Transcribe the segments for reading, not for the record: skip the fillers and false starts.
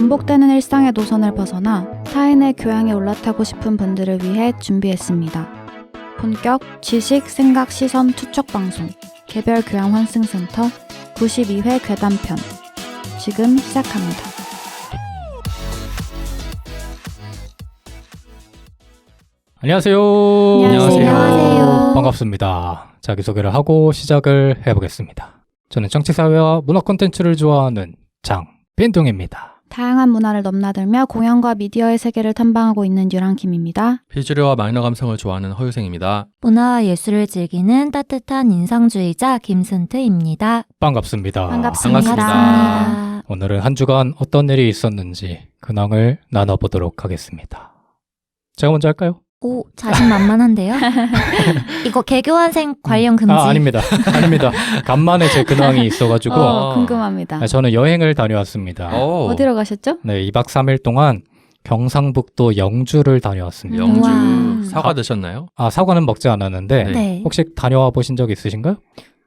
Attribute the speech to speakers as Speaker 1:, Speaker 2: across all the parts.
Speaker 1: 반복되는 일상의 노선을 벗어나 타인의 교양에 올라타고 싶은 분들을 위해 준비했습니다. 본격 지식, 생각, 시선 투척 방송 개별 교양 환승센터 92회 괴담편 지금 시작합니다.
Speaker 2: 안녕하세요.
Speaker 1: 안녕하세요.
Speaker 2: 반갑습니다. 자기소개를 하고 시작을 해보겠습니다. 저는 정치사회와 문화 콘텐츠를 좋아하는 장빈둥입니다.
Speaker 1: 다양한 문화를 넘나들며 공연과 미디어의 세계를 탐방하고 있는 유랑킴입니다.
Speaker 3: 비주류와 마이너 감성을 좋아하는 허유생입니다.
Speaker 4: 문화와 예술을 즐기는 따뜻한 인상주의자 김순트입니다.
Speaker 2: 반갑습니다.
Speaker 3: 반갑습니다.
Speaker 2: 오늘은 한 주간 어떤 일이 있었는지 근황을 나눠보도록 하겠습니다. 제가 먼저 할까요?
Speaker 4: 오, 자신만만한데요? 이거 개교환생 관련 금지.
Speaker 2: 아닙니다. 간만에 제 근황이 있어가지고
Speaker 1: 궁금합니다.
Speaker 2: 저는 여행을 다녀왔습니다.
Speaker 1: 어디로 가셨죠?
Speaker 2: 네, 2박 3일 동안 경상북도 영주를 다녀왔습니다.
Speaker 3: 영주
Speaker 4: 우와.
Speaker 3: 사과 드셨나요?
Speaker 2: 사과는 먹지 않았는데
Speaker 4: 네.
Speaker 2: 혹시 다녀와 보신 적 있으신가요?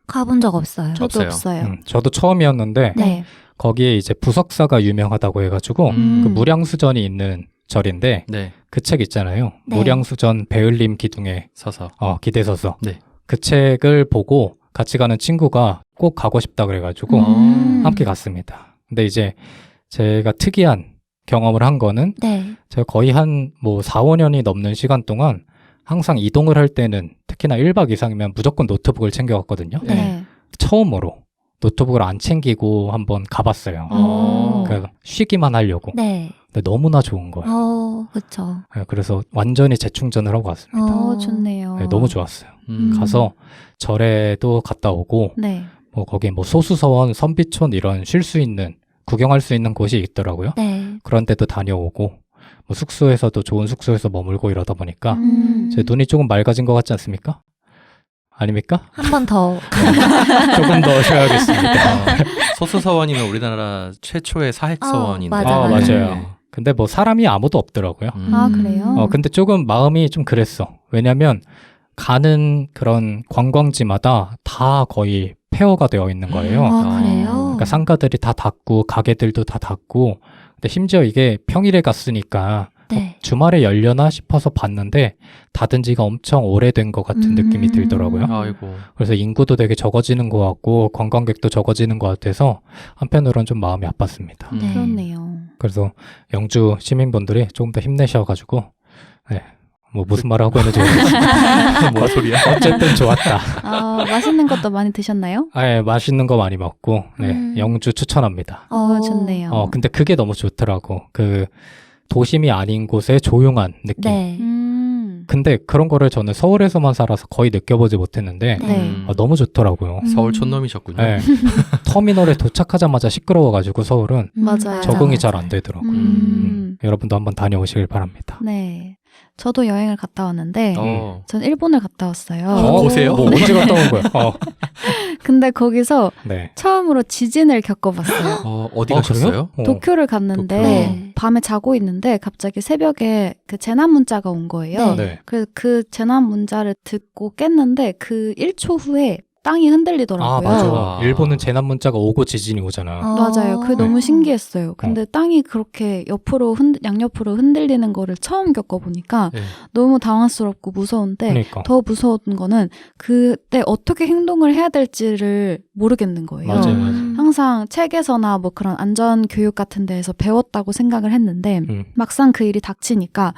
Speaker 4: 가본 적 없어요.
Speaker 1: 저도
Speaker 3: 없어요.
Speaker 1: 없어요.
Speaker 2: 저도 처음이었는데
Speaker 4: 네.
Speaker 2: 거기에 이제 부석사가 유명하다고 해가지고 그 무량수전이 있는 절인데
Speaker 3: 네,
Speaker 2: 그 책 있잖아요.
Speaker 4: 네.
Speaker 2: 무량수전 배을림 기둥에
Speaker 3: 서서.
Speaker 2: 기대서서.
Speaker 3: 네.
Speaker 2: 그 책을 보고 같이 가는 친구가 꼭 가고 싶다 그래가지고 함께 갔습니다. 근데 이제 제가 특이한 경험을 한 거는
Speaker 4: 네.
Speaker 2: 제가 거의 한 4, 5년이 넘는 시간 동안 항상 이동을 할 때는 특히나 1박 이상이면 무조건 노트북을 챙겨갔거든요.
Speaker 1: 네.
Speaker 2: 처음으로 노트북을 안 챙기고 한번 가봤어요. 그래서 쉬기만 하려고.
Speaker 4: 네.
Speaker 2: 근데 너무나 좋은 거예요.
Speaker 4: 그쵸.
Speaker 2: 네, 그래서 완전히 재충전을 하고 왔습니다.
Speaker 1: 좋네요.
Speaker 2: 네, 너무 좋았어요.
Speaker 3: 음.
Speaker 2: 가서 절에도 갔다 오고
Speaker 1: 네.
Speaker 2: 거기에 소수서원, 선비촌 이런 쉴 수 있는 구경할 수 있는 곳이 있더라고요.
Speaker 4: 네.
Speaker 2: 그런 데도 다녀오고 숙소에서도 좋은 숙소에서 머물고 이러다 보니까 제 눈이 조금 맑아진 것 같지 않습니까? 아닙니까?
Speaker 4: 한 번 더.
Speaker 2: 조금 더 쉬어야겠습니다.
Speaker 3: 소수서원이면 우리나라 최초의 사핵서원인데.
Speaker 2: 맞아요. 근데 사람이 아무도 없더라고요.
Speaker 1: 아, 그래요?
Speaker 2: 근데 조금 마음이 좀 그랬어. 왜냐면 가는 그런 관광지마다 다 거의 폐허가 되어 있는 거예요.
Speaker 4: 그래요?
Speaker 2: 그러니까 상가들이 다 닫고 가게들도 다 닫고 근데 심지어 이게 평일에 갔으니까
Speaker 4: 네.
Speaker 2: 주말에 열려나 싶어서 봤는데 닫은 지가 엄청 오래된 것 같은 느낌이 들더라고요.
Speaker 3: 아이고.
Speaker 2: 그래서 인구도 되게 적어지는 것 같고 관광객도 적어지는 것 같아서 한편으로는 좀 마음이 아팠습니다.
Speaker 1: 그렇네요.
Speaker 2: 그래서 영주 시민분들이 조금 더 힘내셔가지고 무슨 말을 하고 있는지 모르겠어요.
Speaker 3: 뭔 소리야?
Speaker 2: 어쨌든 좋았다.
Speaker 1: 맛있는 것도 많이 드셨나요?
Speaker 2: 맛있는 거 많이 먹고 영주 추천합니다.
Speaker 1: 좋네요.
Speaker 2: 근데 그게 너무 좋더라고. 그 도심이 아닌 곳에 조용한 느낌.
Speaker 4: 네.
Speaker 2: 근데 그런 거를 저는 서울에서만 살아서 거의 느껴보지 못했는데
Speaker 1: 네.
Speaker 2: 너무 좋더라고요.
Speaker 3: 서울 촌놈이셨군요.
Speaker 2: 네. 터미널에 도착하자마자 시끄러워가지고 서울은
Speaker 1: 맞아요.
Speaker 2: 적응이 잘 안 되더라고요. 여러분도 한번 다녀오시길 바랍니다.
Speaker 1: 네. 저도 여행을 갔다 왔는데 전 일본을 갔다 왔어요.
Speaker 3: 오세요?
Speaker 2: 언제 갔다 온 거야?
Speaker 1: 근데 거기서
Speaker 2: 네.
Speaker 1: 처음으로 지진을 겪어봤어요.
Speaker 3: 어디 가셨어요?
Speaker 1: 도쿄를 갔는데
Speaker 4: 도쿄.
Speaker 1: 밤에 자고 있는데 갑자기 새벽에 그 재난 문자가 온 거예요.
Speaker 2: 네.
Speaker 1: 그래서 그 재난 문자를 듣고 깼는데 그 1초 후에 땅이 흔들리더라고요.
Speaker 2: 맞아. 일본은 재난 문자가 오고 지진이 오잖아.
Speaker 1: 맞아요. 그게 너무 신기했어요. 근데 땅이 그렇게 양옆으로 흔들리는 거를 처음 겪어보니까 너무 당황스럽고 무서운데
Speaker 2: 그러니까.
Speaker 1: 더 무서운 거는 그때 어떻게 행동을 해야 될지를 모르겠는 거예요.
Speaker 2: 맞아요.
Speaker 1: 항상 책에서나 그런 안전 교육 같은 데에서 배웠다고 생각을 했는데 막상 그 일이 닥치니까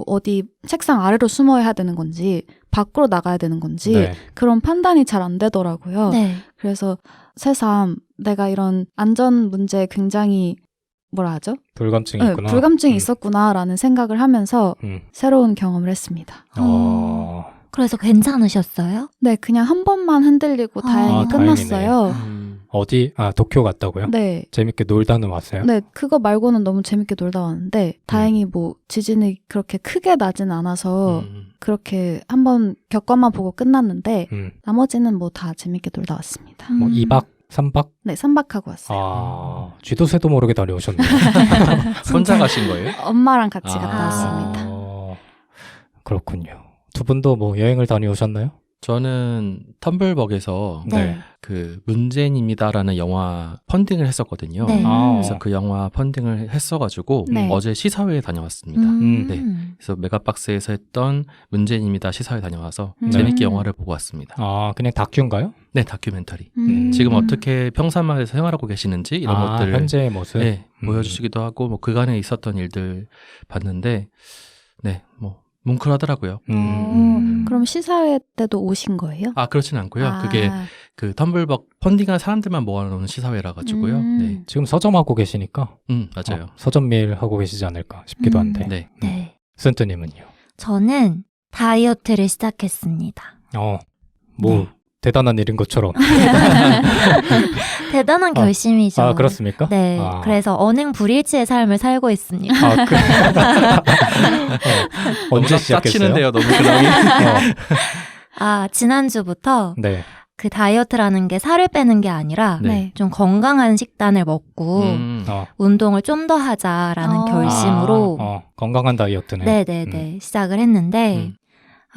Speaker 1: 어디 책상 아래로 숨어야 되는 건지 밖으로 나가야 되는 건지 그런 판단이 잘 안 되더라고요.
Speaker 4: 네.
Speaker 1: 그래서 새삼 내가 이런 안전 문제에 굉장히
Speaker 2: 불감증이 있구나.
Speaker 1: 불감증이 있었구나라는 생각을 하면서 새로운 경험을 했습니다.
Speaker 4: 그래서 괜찮으셨어요?
Speaker 1: 네, 그냥 한 번만 흔들리고 다행히 끝났어요.
Speaker 2: 어디? 도쿄 갔다고요?
Speaker 1: 네.
Speaker 2: 재밌게 놀다는 왔어요?
Speaker 1: 네, 그거 말고는 너무 재밌게 놀다 왔는데 다행히 지진이 그렇게 크게 나진 않아서 그렇게 한번 겪어만 보고 끝났는데 나머지는 다 재밌게 놀다 왔습니다.
Speaker 2: 2박? 3박?
Speaker 1: 네, 3박하고 왔어요.
Speaker 2: 쥐도 새도 모르게 다녀오셨네요.
Speaker 3: 혼자 가신 거예요?
Speaker 1: 엄마랑 같이 갔다 왔습니다.
Speaker 2: 그렇군요. 두 분도 여행을 다녀오셨나요?
Speaker 3: 저는 텀블벅에서
Speaker 4: 네.
Speaker 3: 그 문제인입니다라는 영화 펀딩을 했었거든요.
Speaker 4: 네.
Speaker 3: 그래서 그 영화 펀딩을 했어가지고
Speaker 1: 네.
Speaker 3: 어제 시사회에 다녀왔습니다. 네. 그래서 메가박스에서 했던 문제인입니다 시사회 다녀와서 재밌게 영화를 보고 왔습니다.
Speaker 2: 그냥 다큐인가요?
Speaker 3: 네, 다큐멘터리.
Speaker 1: 음.
Speaker 3: 지금 어떻게 평상마에서 생활하고 계시는지 이런 것들을
Speaker 2: 현재의 모습.
Speaker 3: 네, 보여주시기도 하고 뭐 그간에 있었던 일들 봤는데 네, 뭐 뭉클하더라고요.
Speaker 1: 그럼 시사회 때도 오신 거예요?
Speaker 3: 그렇진 않고요. 그게 그 텀블벅 펀딩한 사람들만 모아놓은 시사회라 가지고요. 네,
Speaker 2: 지금 서점하고 계시니까
Speaker 3: 맞아요.
Speaker 2: 서점일 하고 계시지 않을까 싶기도 한데.
Speaker 3: 네.
Speaker 4: 네.
Speaker 2: 순뚜님은요?
Speaker 4: 저는 다이어트를 시작했습니다.
Speaker 2: 뭐
Speaker 4: 네.
Speaker 2: 대단한 일인 것처럼.
Speaker 4: 대단한 결심이죠.
Speaker 2: 그렇습니까?
Speaker 4: 네. 그래서 언행불일치의 삶을 살고 있습니다.
Speaker 2: 언제 시작했어요?
Speaker 3: 짜치는데요, 너무 그랑이.
Speaker 4: 지난주부터
Speaker 2: 네.
Speaker 4: 그 다이어트라는 게 살을 빼는 게 아니라
Speaker 3: 네.
Speaker 4: 좀 건강한 식단을 먹고 운동을 좀 더 하자라는 결심으로
Speaker 2: 건강한 다이어트네.
Speaker 4: 네네네 시작을 했는데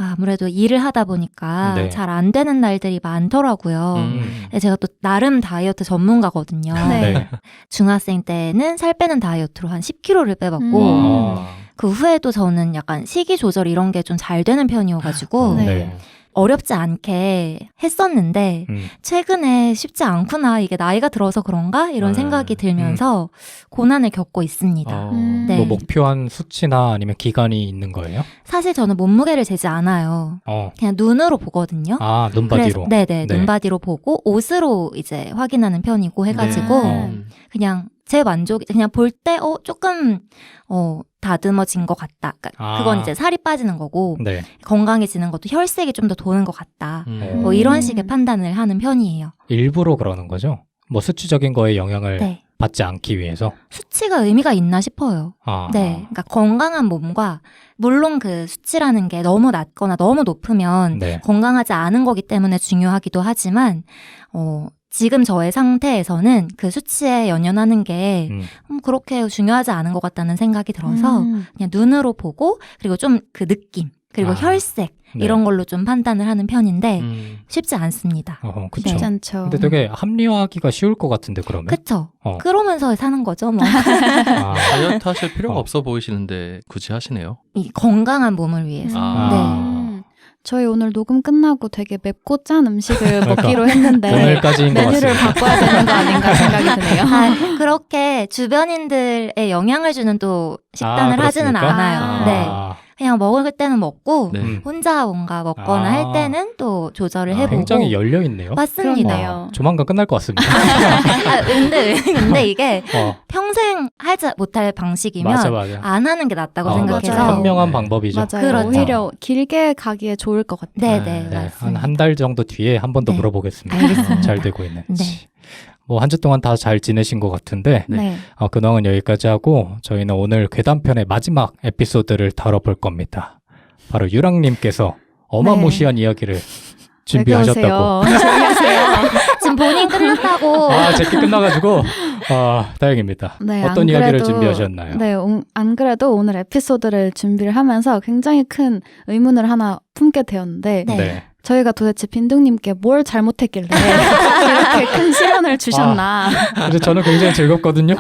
Speaker 4: 아무래도 일을 하다 보니까
Speaker 2: 네.
Speaker 4: 잘 안 되는 날들이 많더라고요. 제가 또 나름 다이어트 전문가거든요.
Speaker 1: 네.
Speaker 4: 중학생 때는 살 빼는 다이어트로 한 10kg를 빼봤고 그 후에도 저는 약간 식이 조절 이런 게 좀 잘 되는 편이어가지고
Speaker 1: 네.
Speaker 4: 어렵지 않게 했었는데 최근에 쉽지 않구나 이게 나이가 들어서 그런가 이런 생각이 들면서 고난을 겪고 있습니다. 네.
Speaker 2: 뭐 목표한 수치나 아니면 기간이 있는 거예요?
Speaker 4: 사실 저는 몸무게를 재지 않아요. 그냥 눈으로 보거든요.
Speaker 2: 눈바디로.
Speaker 4: 네네,
Speaker 2: 네.
Speaker 4: 눈바디로 보고 옷으로 이제 확인하는 편이고 해가지고 그냥 제 만족이 그냥 볼 때 조금 다듬어진 것 같다. 그러니까 그건 이제 살이 빠지는 거고
Speaker 2: 네.
Speaker 4: 건강해지는 것도 혈색이 좀 더 도는 것 같다. 뭐 이런 식의 판단을 하는 편이에요.
Speaker 2: 일부러 그러는 거죠? 뭐 수치적인 거에 영향을
Speaker 4: 네.
Speaker 2: 받지 않기 위해서?
Speaker 4: 수치가 의미가 있나 싶어요. 네. 그러니까 건강한 몸과 물론 그 수치라는 게 너무 낮거나 너무 높으면
Speaker 2: 네.
Speaker 4: 건강하지 않은 거기 때문에 중요하기도 하지만 지금 저의 상태에서는 그 수치에 연연하는 게 그렇게 중요하지 않은 것 같다는 생각이 들어서 그냥 눈으로 보고 그리고 좀 그 느낌 그리고 혈색
Speaker 2: 네.
Speaker 4: 이런 걸로 좀 판단을 하는 편인데 쉽지 않습니다.
Speaker 2: 그쵸.
Speaker 1: 쉽지 않죠.
Speaker 2: 근데 되게 합리화하기가 쉬울 것 같은데 그러면?
Speaker 4: 그쵸? 그러면서 사는 거죠. 뭐.
Speaker 3: 다이어트 하실 필요가 없어 보이시는데 굳이 하시네요.
Speaker 4: 이 건강한 몸을 위해서. 네.
Speaker 1: 저희 오늘 녹음 끝나고 되게 맵고 짠 음식을 먹기로 했는데
Speaker 2: 오늘까지인 것
Speaker 1: 메뉴를
Speaker 2: 같습니다.
Speaker 1: 바꿔야 되는 거 아닌가 생각이 드네요.
Speaker 4: 그렇게 주변인들의 영향을 주는 또 식단을 하지는
Speaker 2: 그렇습니까?
Speaker 4: 않아요. 네. 그냥 먹을 때는 먹고
Speaker 3: 네.
Speaker 4: 혼자 뭔가 먹거나 할 때는 또 조절을 해보고.
Speaker 2: 굉장히 열려있네요.
Speaker 4: 맞습니다.
Speaker 1: 그러네요.
Speaker 2: 조만간 끝날 것 같습니다.
Speaker 4: 근데 이게 평생 하지 못할 방식이면
Speaker 2: 맞아.
Speaker 4: 안 하는 게 낫다고 생각해서.
Speaker 1: 맞아요.
Speaker 2: 현명한 방법이죠.
Speaker 1: 맞아요.
Speaker 4: 그렇죠.
Speaker 1: 오히려 길게 가기에 좋을 것 같아요.
Speaker 4: 네네.
Speaker 2: 한
Speaker 4: 맞습니다.
Speaker 2: 한 달 정도 뒤에 한 번 더
Speaker 4: 네.
Speaker 2: 물어보겠습니다.
Speaker 4: 알겠습니다.
Speaker 2: 잘 되고 있는지.
Speaker 4: 네.
Speaker 2: 뭐 한 주 동안 다 잘 지내신 것 같은데
Speaker 1: 네.
Speaker 2: 근황은 여기까지 하고 저희는 오늘 괴담편의 마지막 에피소드를 다뤄볼 겁니다. 바로 유랑님께서 어마무시한 이야기를 준비하셨다고.
Speaker 1: 안녕하세요.
Speaker 4: 지금 본인 끝났다고.
Speaker 2: 제게 끝나가지고 다행입니다.
Speaker 1: 네,
Speaker 2: 어떤
Speaker 1: 안
Speaker 2: 이야기를
Speaker 1: 그래도-
Speaker 2: 준비하셨나요?
Speaker 1: 네, 안 그래도 오늘 에피소드를 준비를 하면서 굉장히 큰 의문을 하나 품게 되었는데
Speaker 4: 네.
Speaker 1: 저희가 도대체 빈둥님께 뭘 잘못했길래 이렇게 큰 시련을 주셨나.
Speaker 2: 그래서 저는 굉장히 즐겁거든요.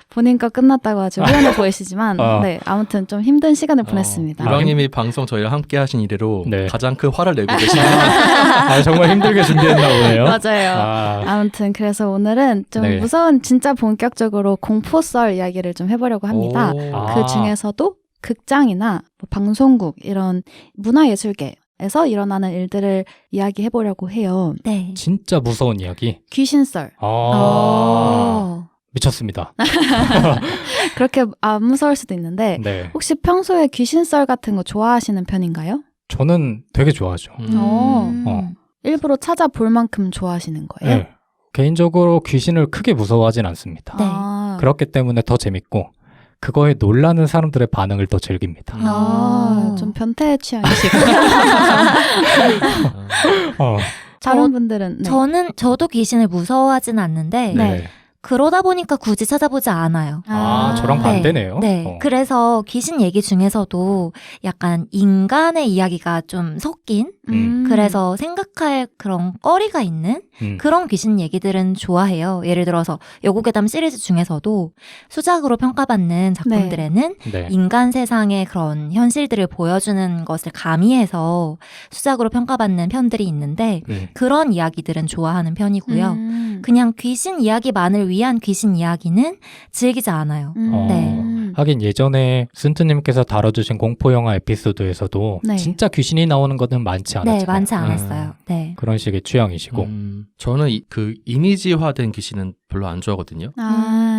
Speaker 1: 본인 거 끝났다고 아주 후련해 보이시지만 네, 아무튼 좀 힘든 시간을 보냈습니다.
Speaker 3: 유랑님이 방송 저희랑 함께 하신 이래로
Speaker 2: 네.
Speaker 3: 가장 큰 화를 내고 계십니다.
Speaker 2: 정말 힘들게 준비했나 보네요.
Speaker 1: 맞아요. 아무튼 그래서 오늘은 좀
Speaker 2: 네.
Speaker 1: 무서운 진짜 본격적으로 공포썰 이야기를 좀 해보려고 합니다. 그 중에서도 극장이나 뭐 방송국 이런 문화예술계에서 일어나는 일들을 이야기해보려고 해요.
Speaker 4: 네.
Speaker 2: 진짜 무서운 이야기.
Speaker 1: 귀신썰.
Speaker 2: 미쳤습니다.
Speaker 1: 그렇게 안 무서울 수도 있는데
Speaker 2: 네.
Speaker 1: 혹시 평소에 귀신썰 같은 거 좋아하시는 편인가요?
Speaker 2: 저는 되게 좋아하죠.
Speaker 1: 일부러 찾아볼 만큼 좋아하시는 거예요?
Speaker 2: 네. 개인적으로 귀신을 크게 무서워하진 않습니다.
Speaker 4: 네.
Speaker 2: 그렇기 때문에 더 재밌고 그거에 놀라는 사람들의 반응을 더 즐깁니다.
Speaker 1: 좀 변태 취향이시고 다른 분들은 네.
Speaker 4: 저도 귀신을 무서워하진 않는데
Speaker 1: 네.
Speaker 4: 그러다 보니까 굳이 찾아보지 않아요.
Speaker 2: 저랑 반대네요.
Speaker 4: 네. 그래서 귀신 얘기 중에서도 약간 인간의 이야기가 좀 섞인 그래서 생각할 그런 거리가 있는 그런 귀신 얘기들은 좋아해요. 예를 들어서 여고괴담 시리즈 중에서도 수작으로 평가받는 작품들에는
Speaker 2: 네.
Speaker 4: 인간 세상의 그런 현실들을 보여주는 것을 가미해서 수작으로 평가받는 편들이 있는데 그런 이야기들은 좋아하는 편이고요. 그냥 귀신 이야기만을 위한 귀신 이야기는 즐기지 않아요. 네.
Speaker 2: 하긴 예전에 순트님께서 다뤄주신 공포영화 에피소드에서도
Speaker 1: 네.
Speaker 2: 진짜 귀신이 나오는 것은 많지 않았잖아요.
Speaker 4: 네, 많지 않았어요. 네.
Speaker 2: 그런 식의 취향이시고.
Speaker 3: 저는 그 이미지화된 귀신은 별로 안 좋아하거든요.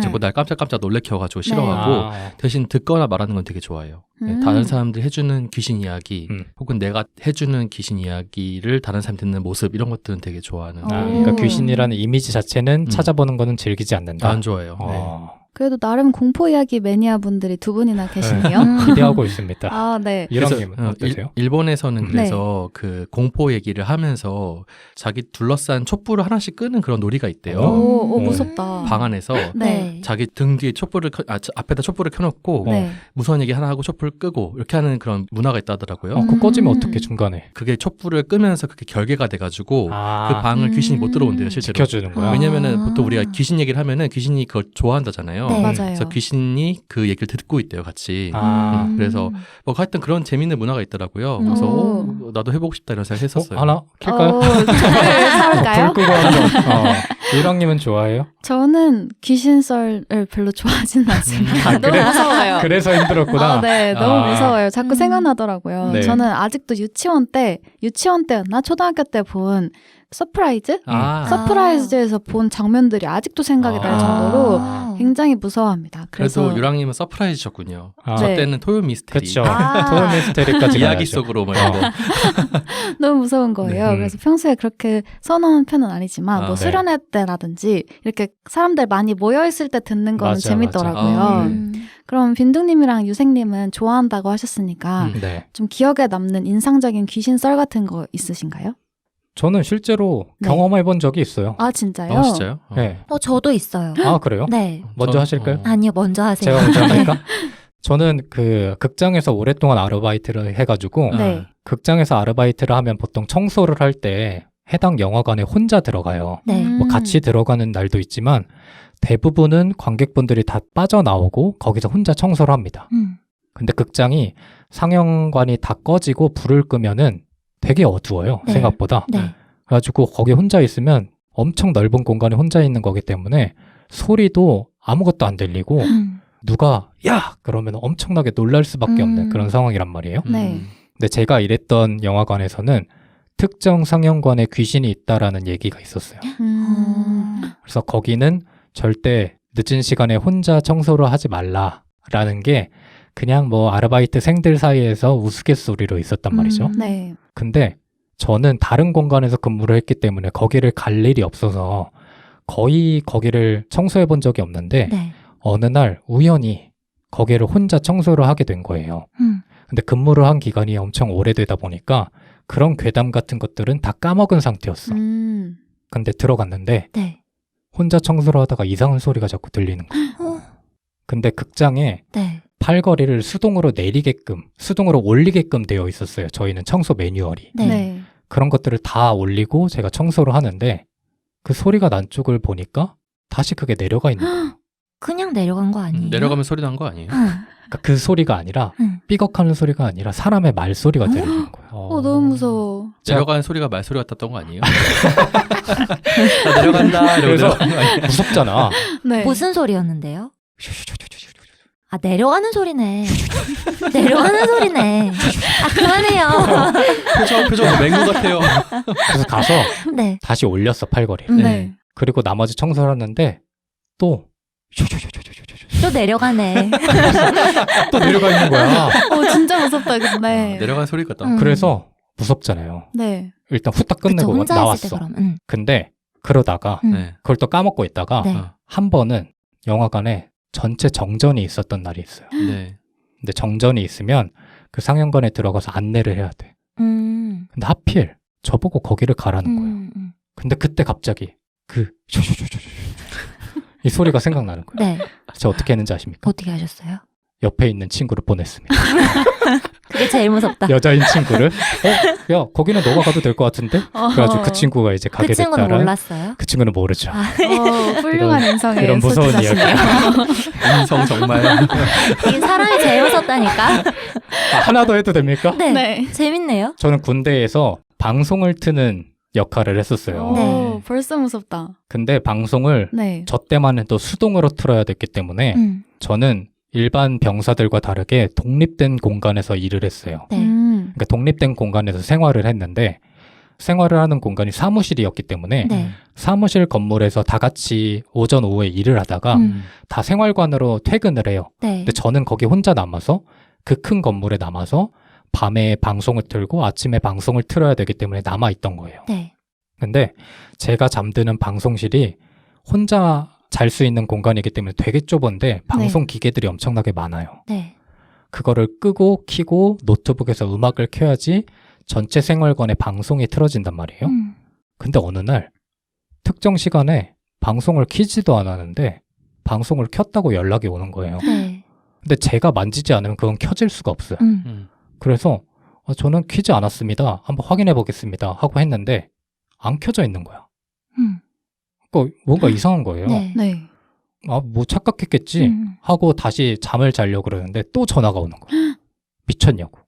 Speaker 3: 자꾸 날 깜짝깜짝 놀래켜가지고 싫어하고 대신 듣거나 말하는 건 되게 좋아해요. 네, 다른 사람들이 해주는 귀신 이야기 혹은 내가 해주는 귀신 이야기를 다른 사람이 듣는 모습 이런 것들은 되게 좋아하는.
Speaker 2: 그러니까 귀신이라는 이미지 자체는 찾아보는 거는 즐기지 않는다.
Speaker 3: 안 좋아해요. 네.
Speaker 1: 그래도 나름 공포 이야기 매니아 분들이 두 분이나 계시네요.
Speaker 2: 기대하고 있습니다.
Speaker 1: 아, 네.
Speaker 2: 유랑님은 어떠세요?
Speaker 3: 일본에서는 그래서 그 공포 얘기를 하면서 자기 둘러싼 촛불을 하나씩 끄는 그런 놀이가 있대요.
Speaker 1: 오, 무섭다.
Speaker 3: 방 안에서
Speaker 1: 네.
Speaker 3: 자기 등 뒤에 촛불을 앞에다 촛불을 켜놓고
Speaker 1: 네.
Speaker 3: 무서운 얘기 하나 하고 촛불 끄고 이렇게 하는 그런 문화가 있다더라고요.
Speaker 2: 그거 꺼지면 어떻게 중간에?
Speaker 3: 그게 촛불을 끄면서 그게 결계가 돼가지고 그 방을 귀신이 못 들어온대요, 실제로.
Speaker 2: 지켜주는 거야.
Speaker 3: 왜냐면은 보통 우리가 귀신 얘기를 하면은 귀신이 그걸 좋아한다잖아요.
Speaker 1: 네. 맞아요.
Speaker 3: 그래서 귀신이 그 얘기를 듣고 있대요, 같이.
Speaker 2: 아.
Speaker 3: 그래서 뭐 하여튼 그런 재밌는 문화가 있더라고요. 그래서 나도 해보고 싶다 이런 생각 했었어요.
Speaker 2: 하나 킬까요?
Speaker 1: 살까요?
Speaker 2: 불 끄고 한번. 유랑님은 좋아해요?
Speaker 1: 저는 귀신 썰을 별로 좋아하지는 않습니다. 너무
Speaker 2: 그래?
Speaker 1: 무서워요.
Speaker 2: 그래서 힘들었구나.
Speaker 1: 네, 너무 무서워요. 자꾸 생각나더라고요.
Speaker 2: 네.
Speaker 1: 저는 아직도 유치원 때였나? 초등학교 때 본 서프라이즈? 서프라이즈에서 본 장면들이 아직도 생각이 날 정도로 굉장히 무서워합니다.
Speaker 3: 그래도 유랑님은 서프라이즈셨군요.
Speaker 2: 아.
Speaker 3: 저
Speaker 1: 네.
Speaker 3: 때는 토요 미스테리.
Speaker 2: 그렇죠. 토요 미스테리까지
Speaker 3: 이야기
Speaker 2: 가야죠.
Speaker 3: 속으로 뭐 이런 거.
Speaker 1: 너무 무서운 거예요.
Speaker 2: 네.
Speaker 1: 그래서 평소에 그렇게 선호하는 편은 아니지만 뭐
Speaker 2: 네.
Speaker 1: 수련회 때라든지 이렇게 사람들 많이 모여있을 때 듣는 거는
Speaker 2: 맞아,
Speaker 1: 재밌더라고요.
Speaker 3: 맞아.
Speaker 1: 그럼 빈둥님이랑 유생님은 좋아한다고 하셨으니까
Speaker 2: 네.
Speaker 1: 좀 기억에 남는 인상적인 귀신 썰 같은 거 있으신가요?
Speaker 2: 저는 실제로
Speaker 1: 네.
Speaker 2: 경험해본 적이 있어요.
Speaker 1: 아 진짜요?
Speaker 3: 진짜요?
Speaker 2: 네.
Speaker 4: 저도 있어요.
Speaker 2: 아, 그래요?
Speaker 4: 네.
Speaker 2: 먼저 하실까요?
Speaker 4: 아니요, 먼저 하세요.
Speaker 2: 제가 먼저 합니까? 저는 그 극장에서 오랫동안 아르바이트를 해가지고
Speaker 1: 네.
Speaker 2: 극장에서 아르바이트를 하면 보통 청소를 할 때 해당 영화관에 혼자 들어가요.
Speaker 4: 네.
Speaker 2: 뭐 같이 들어가는 날도 있지만 대부분은 관객분들이 다 빠져나오고 거기서 혼자 청소를 합니다. 근데 극장이 상영관이 다 꺼지고 불을 끄면은 되게 어두워요.
Speaker 4: 네.
Speaker 2: 생각보다.
Speaker 4: 네.
Speaker 2: 그래가지고 거기 혼자 있으면 엄청 넓은 공간에 혼자 있는 거기 때문에 소리도 아무것도 안 들리고 누가 야! 그러면 엄청나게 놀랄 수밖에 없는 그런 상황이란 말이에요.
Speaker 1: 네.
Speaker 2: 근데 제가 일했던 영화관에서는 특정 상영관에 귀신이 있다라는 얘기가 있었어요. 그래서 거기는 절대 늦은 시간에 혼자 청소를 하지 말라라는 게 그냥 뭐 아르바이트생들 사이에서 우스갯소리로 있었단 말이죠.
Speaker 1: 네.
Speaker 2: 근데 저는 다른 공간에서 근무를 했기 때문에 거기를 갈 일이 없어서 거의 거기를 청소해 본 적이 없는데
Speaker 4: 네.
Speaker 2: 어느 날 우연히 거기를 혼자 청소를 하게 된 거예요. 근데 근무를 한 기간이 엄청 오래되다 보니까 그런 괴담 같은 것들은 다 까먹은 상태였어. 근데 들어갔는데
Speaker 4: 네.
Speaker 2: 혼자 청소를 하다가 이상한 소리가 자꾸 들리는 거야. 근데 극장에
Speaker 4: 네.
Speaker 2: 팔걸이를 수동으로 내리게끔, 수동으로 올리게끔 되어 있었어요. 저희는 청소 매뉴얼이.
Speaker 4: 네.
Speaker 1: 네.
Speaker 2: 그런 것들을 다 올리고 제가 청소를 하는데 그 소리가 난 쪽을 보니까 다시 그게 내려가 있는 거예요.
Speaker 4: 그냥 내려간 거 아니에요?
Speaker 3: 내려가면 소리 난 거 아니에요?
Speaker 2: 그러니까 그 소리가 아니라 삐걱하는 소리가 아니라 사람의 말소리가 들리는 거예요.
Speaker 1: 너무 무서워.
Speaker 3: 내려가는 소리가 말소리 같았던 거 아니에요? 나 내려간다.
Speaker 2: 그래서
Speaker 3: 이러고 내려가는 거 아니에요?
Speaker 2: 무섭잖아.
Speaker 1: 네.
Speaker 4: 무슨 소리였는데요? 아, 내려가는 소리네. 내려가는 소리네. 아, 그만해요.
Speaker 3: 표정 맹구 같아요.
Speaker 2: 그래서 가서
Speaker 4: 네.
Speaker 2: 다시 올렸어, 팔걸이를.
Speaker 1: 네.
Speaker 2: 그리고 나머지 청소를 했는데 또
Speaker 4: 또 내려가네.
Speaker 2: 또 내려가 있는 거야.
Speaker 1: 진짜 무섭다 근데.
Speaker 3: 내려가는 소리 같다.
Speaker 2: 그래서 무섭잖아요.
Speaker 1: 네.
Speaker 2: 일단 후딱
Speaker 4: 그쵸,
Speaker 2: 끝내고
Speaker 4: 혼자 했을 때
Speaker 2: 나왔어.
Speaker 4: 그럼.
Speaker 2: 근데 그러다가
Speaker 3: 네.
Speaker 2: 그걸 또 까먹고 있다가
Speaker 4: 네.
Speaker 2: 한 번은 영화관에 전체 정전이 있었던 날이 있어요.
Speaker 3: 네.
Speaker 2: 근데 정전이 있으면 그 상영관에 들어가서 안내를 해야 돼. 근데 하필 저보고 거기를 가라는 거예요. 근데 그때 갑자기 그 이 소리가 생각나는 거예요.
Speaker 4: 네.
Speaker 2: 제가 어떻게 했는지 아십니까?
Speaker 4: 어떻게 하셨어요?
Speaker 2: 옆에 있는 친구를 보냈습니다.
Speaker 4: 그게 제일 무섭다.
Speaker 2: 여자인 친구를. 야, 거기는 너가 가도 될 것 같은데? 그래가지고 그 친구가 이제 가게
Speaker 4: 그 친구는
Speaker 2: 됐다라.
Speaker 4: 몰랐어요?
Speaker 2: 그 친구는 모르죠.
Speaker 1: 훌륭한 인성에
Speaker 2: 이런 무서운
Speaker 1: 소질하시네요.
Speaker 3: 인성 정말.
Speaker 4: 이 사람이 제일 무섭다니까.
Speaker 2: 하나 더 해도 됩니까?
Speaker 4: 네.
Speaker 1: 네.
Speaker 4: 재밌네요.
Speaker 2: 저는 군대에서 방송을 트는 역할을 했었어요.
Speaker 4: 네.
Speaker 1: 벌써 무섭다.
Speaker 2: 근데 방송을
Speaker 1: 네.
Speaker 2: 저 때만 해도 수동으로 틀어야 됐기 때문에 저는 일반 병사들과 다르게 독립된 공간에서 일을 했어요.
Speaker 4: 네.
Speaker 2: 그러니까 독립된 공간에서 생활을 했는데 생활을 하는 공간이 사무실이었기 때문에
Speaker 4: 네.
Speaker 2: 사무실 건물에서 다 같이 오전 오후에 일을 하다가 다 생활관으로 퇴근을 해요.
Speaker 4: 네.
Speaker 2: 근데 저는 거기 혼자 남아서 그 큰 건물에 남아서 밤에 방송을 틀고 아침에 방송을 틀어야 되기 때문에 남아있던 거예요.
Speaker 4: 네.
Speaker 2: 근데 제가 잠드는 방송실이 혼자 잘 수 있는 공간이기 때문에 되게 좁은데 방송 기계들이 엄청나게 많아요.
Speaker 4: 네.
Speaker 2: 그거를 끄고 켜고 노트북에서 음악을 켜야지 전체 생활관에 방송이 틀어진단 말이에요. 근데 어느 날 특정 시간에 방송을 켜지도 않았는데 방송을 켰다고 연락이 오는 거예요.
Speaker 4: 네.
Speaker 2: 근데 제가 만지지 않으면 그건 켜질 수가 없어요. 그래서 저는 켜지 않았습니다. 한번 확인해 보겠습니다. 하고 했는데 안 켜져 있는 거야. 그러니까 뭔가 이상한 거예요.
Speaker 4: 네.
Speaker 1: 네.
Speaker 2: 아, 뭐 착각했겠지 하고 다시 잠을 자려고 그러는데 또 전화가 오는 거야. 미쳤냐고.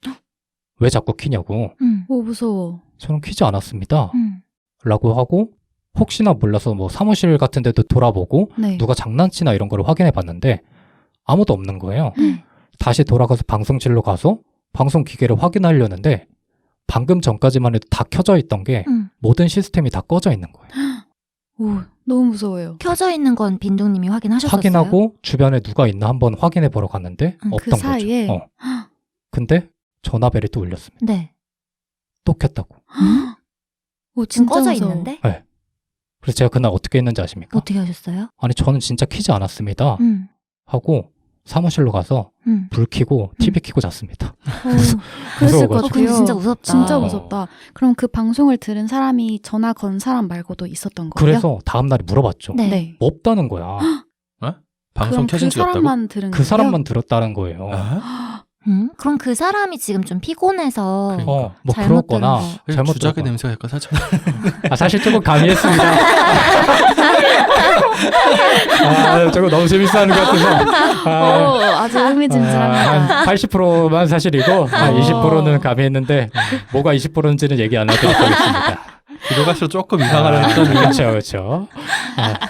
Speaker 2: 왜 자꾸 켜냐고.
Speaker 1: 오, 무서워.
Speaker 2: 저는 켜지 않았습니다. 라고 하고 혹시나 몰라서 뭐 사무실 같은 데도 돌아보고
Speaker 1: 네.
Speaker 2: 누가 장난치나 이런 걸 확인해 봤는데 아무도 없는 거예요. 다시 돌아가서 방송실로 가서 방송 기계를 확인하려는데 방금 전까지만 해도 다 켜져 있던 게 모든 시스템이 다 꺼져 있는 거예요.
Speaker 1: 오, 너무 무서워요.
Speaker 4: 켜져 있는 건 빈둥님이 확인하셨었어요?
Speaker 2: 확인하고 주변에 누가 있나 한번 확인해 보러 갔는데
Speaker 1: 그
Speaker 2: 없던
Speaker 1: 사이에?
Speaker 2: 거죠. 근데 전화벨이 또 울렸습니다.
Speaker 4: 네.
Speaker 2: 또 켰다고.
Speaker 1: 오,
Speaker 4: 지금
Speaker 1: 진짜
Speaker 4: 꺼져
Speaker 1: 무서워.
Speaker 4: 있는데?
Speaker 2: 네. 그래서 제가 그날 어떻게 했는지 아십니까?
Speaker 4: 어떻게 하셨어요?
Speaker 2: 아니 저는 진짜 켜지 않았습니다. 하고 사무실로 가서 불 켜고 TV 켜고 잤습니다.
Speaker 1: 그랬을 것
Speaker 2: 무서워가지고.
Speaker 1: 같아요.
Speaker 4: 그거 진짜 무섭다.
Speaker 1: 진짜 무섭다. 그럼 그 방송을 들은 사람이 전화 건 사람 말고도 있었던 거예요?
Speaker 2: 그래서 다음날에 물어봤죠.
Speaker 4: 네.
Speaker 1: 네.
Speaker 2: 없다는 거야.
Speaker 3: 방송
Speaker 1: 그럼
Speaker 3: 켜진
Speaker 1: 그
Speaker 3: 줄 알았다고?
Speaker 1: 사람만 들은
Speaker 2: 그
Speaker 1: 거예요?
Speaker 2: 사람만 들었다는 거예요.
Speaker 4: 그럼 그 사람이 지금 좀 피곤해서
Speaker 2: 뭐
Speaker 4: 잘못
Speaker 2: 그렇거나
Speaker 4: 들은 거.
Speaker 2: 잘못
Speaker 3: 주작의
Speaker 2: 들었거나.
Speaker 3: 냄새가 약간 살짝.
Speaker 2: 사실 조금 가미했습니다. 저거 너무 재밌어하는 것 같아서.
Speaker 1: 아주 흥미진진합니다.
Speaker 2: 한 80%만 사실이고, 한 20%는 가미했는데, 뭐가 20%인지는 얘기 안 하도록 하겠습니다.
Speaker 3: 들어갈수록 조금 이상하는 했더니.
Speaker 2: 그렇죠, 그렇죠.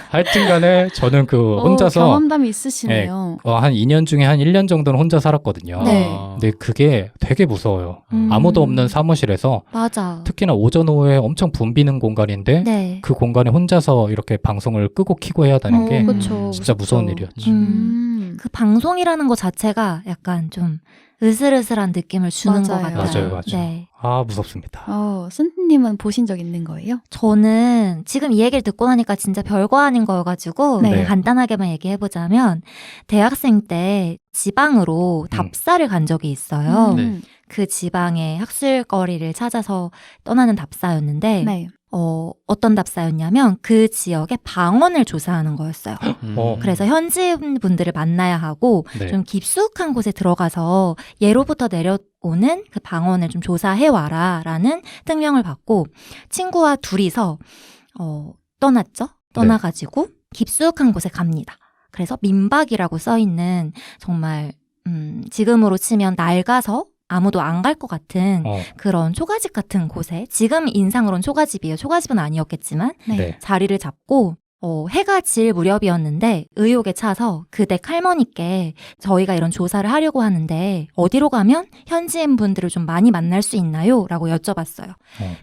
Speaker 2: 하여튼 간에 저는 그 혼자서,
Speaker 1: 경험담이 있으시네요.
Speaker 2: 한 2년 중에 한 1년 정도는 혼자 살았거든요.
Speaker 1: 네.
Speaker 2: 근데 그게 되게 무서워요. 아무도 없는 사무실에서,
Speaker 4: 맞아.
Speaker 2: 특히나 오전 오후에 엄청 붐비는 공간인데,
Speaker 4: 네.
Speaker 2: 그 공간에 혼자서 이렇게 방송을 끄고 키고 해야 되는 게
Speaker 1: 그쵸,
Speaker 2: 진짜 무서운
Speaker 1: 무섭죠.
Speaker 2: 일이었죠.
Speaker 4: 그 방송이라는 것 자체가 약간 좀 으슬으슬한 느낌을 주는 것
Speaker 1: 맞아요.
Speaker 4: 같아요.
Speaker 2: 맞아요.
Speaker 4: 네.
Speaker 2: 무섭습니다.
Speaker 1: 선생님은 보신 적 있는 거예요?
Speaker 4: 저는 지금 이 얘기를 듣고 나니까 진짜 별거 아닌 거여가지고
Speaker 1: 네.
Speaker 4: 간단하게만 얘기해보자면 대학생 때 지방으로 답사를 간 적이 있어요.
Speaker 3: 네.
Speaker 4: 그 지방의 학술거리를 찾아서 떠나는 답사였는데
Speaker 1: 네.
Speaker 4: 어떤 답사였냐면 그 지역의 방언을 조사하는 거였어요. 그래서 현지인 분들을 만나야 하고
Speaker 2: 네.
Speaker 4: 좀 깊숙한 곳에 들어가서 예로부터 내려오는 그 방언을 좀 조사해와라 라는 특명을 받고 친구와 둘이서 떠났죠. 떠나가지고 깊숙한 곳에 갑니다. 그래서 민박이라고 써있는 정말 지금으로 치면 낡아서 아무도 안 갈 것 같은 그런 초가집 같은 곳에, 지금 인상으로는 초가집이에요. 초가집은 아니었겠지만
Speaker 1: 네.
Speaker 4: 자리를 잡고 해가 질 무렵이었는데 의욕에 차서 그 댁 할머니께 저희가 이런 조사를 하려고 하는데 어디로 가면 현지인 분들을 좀 많이 만날 수 있나요? 라고 여쭤봤어요.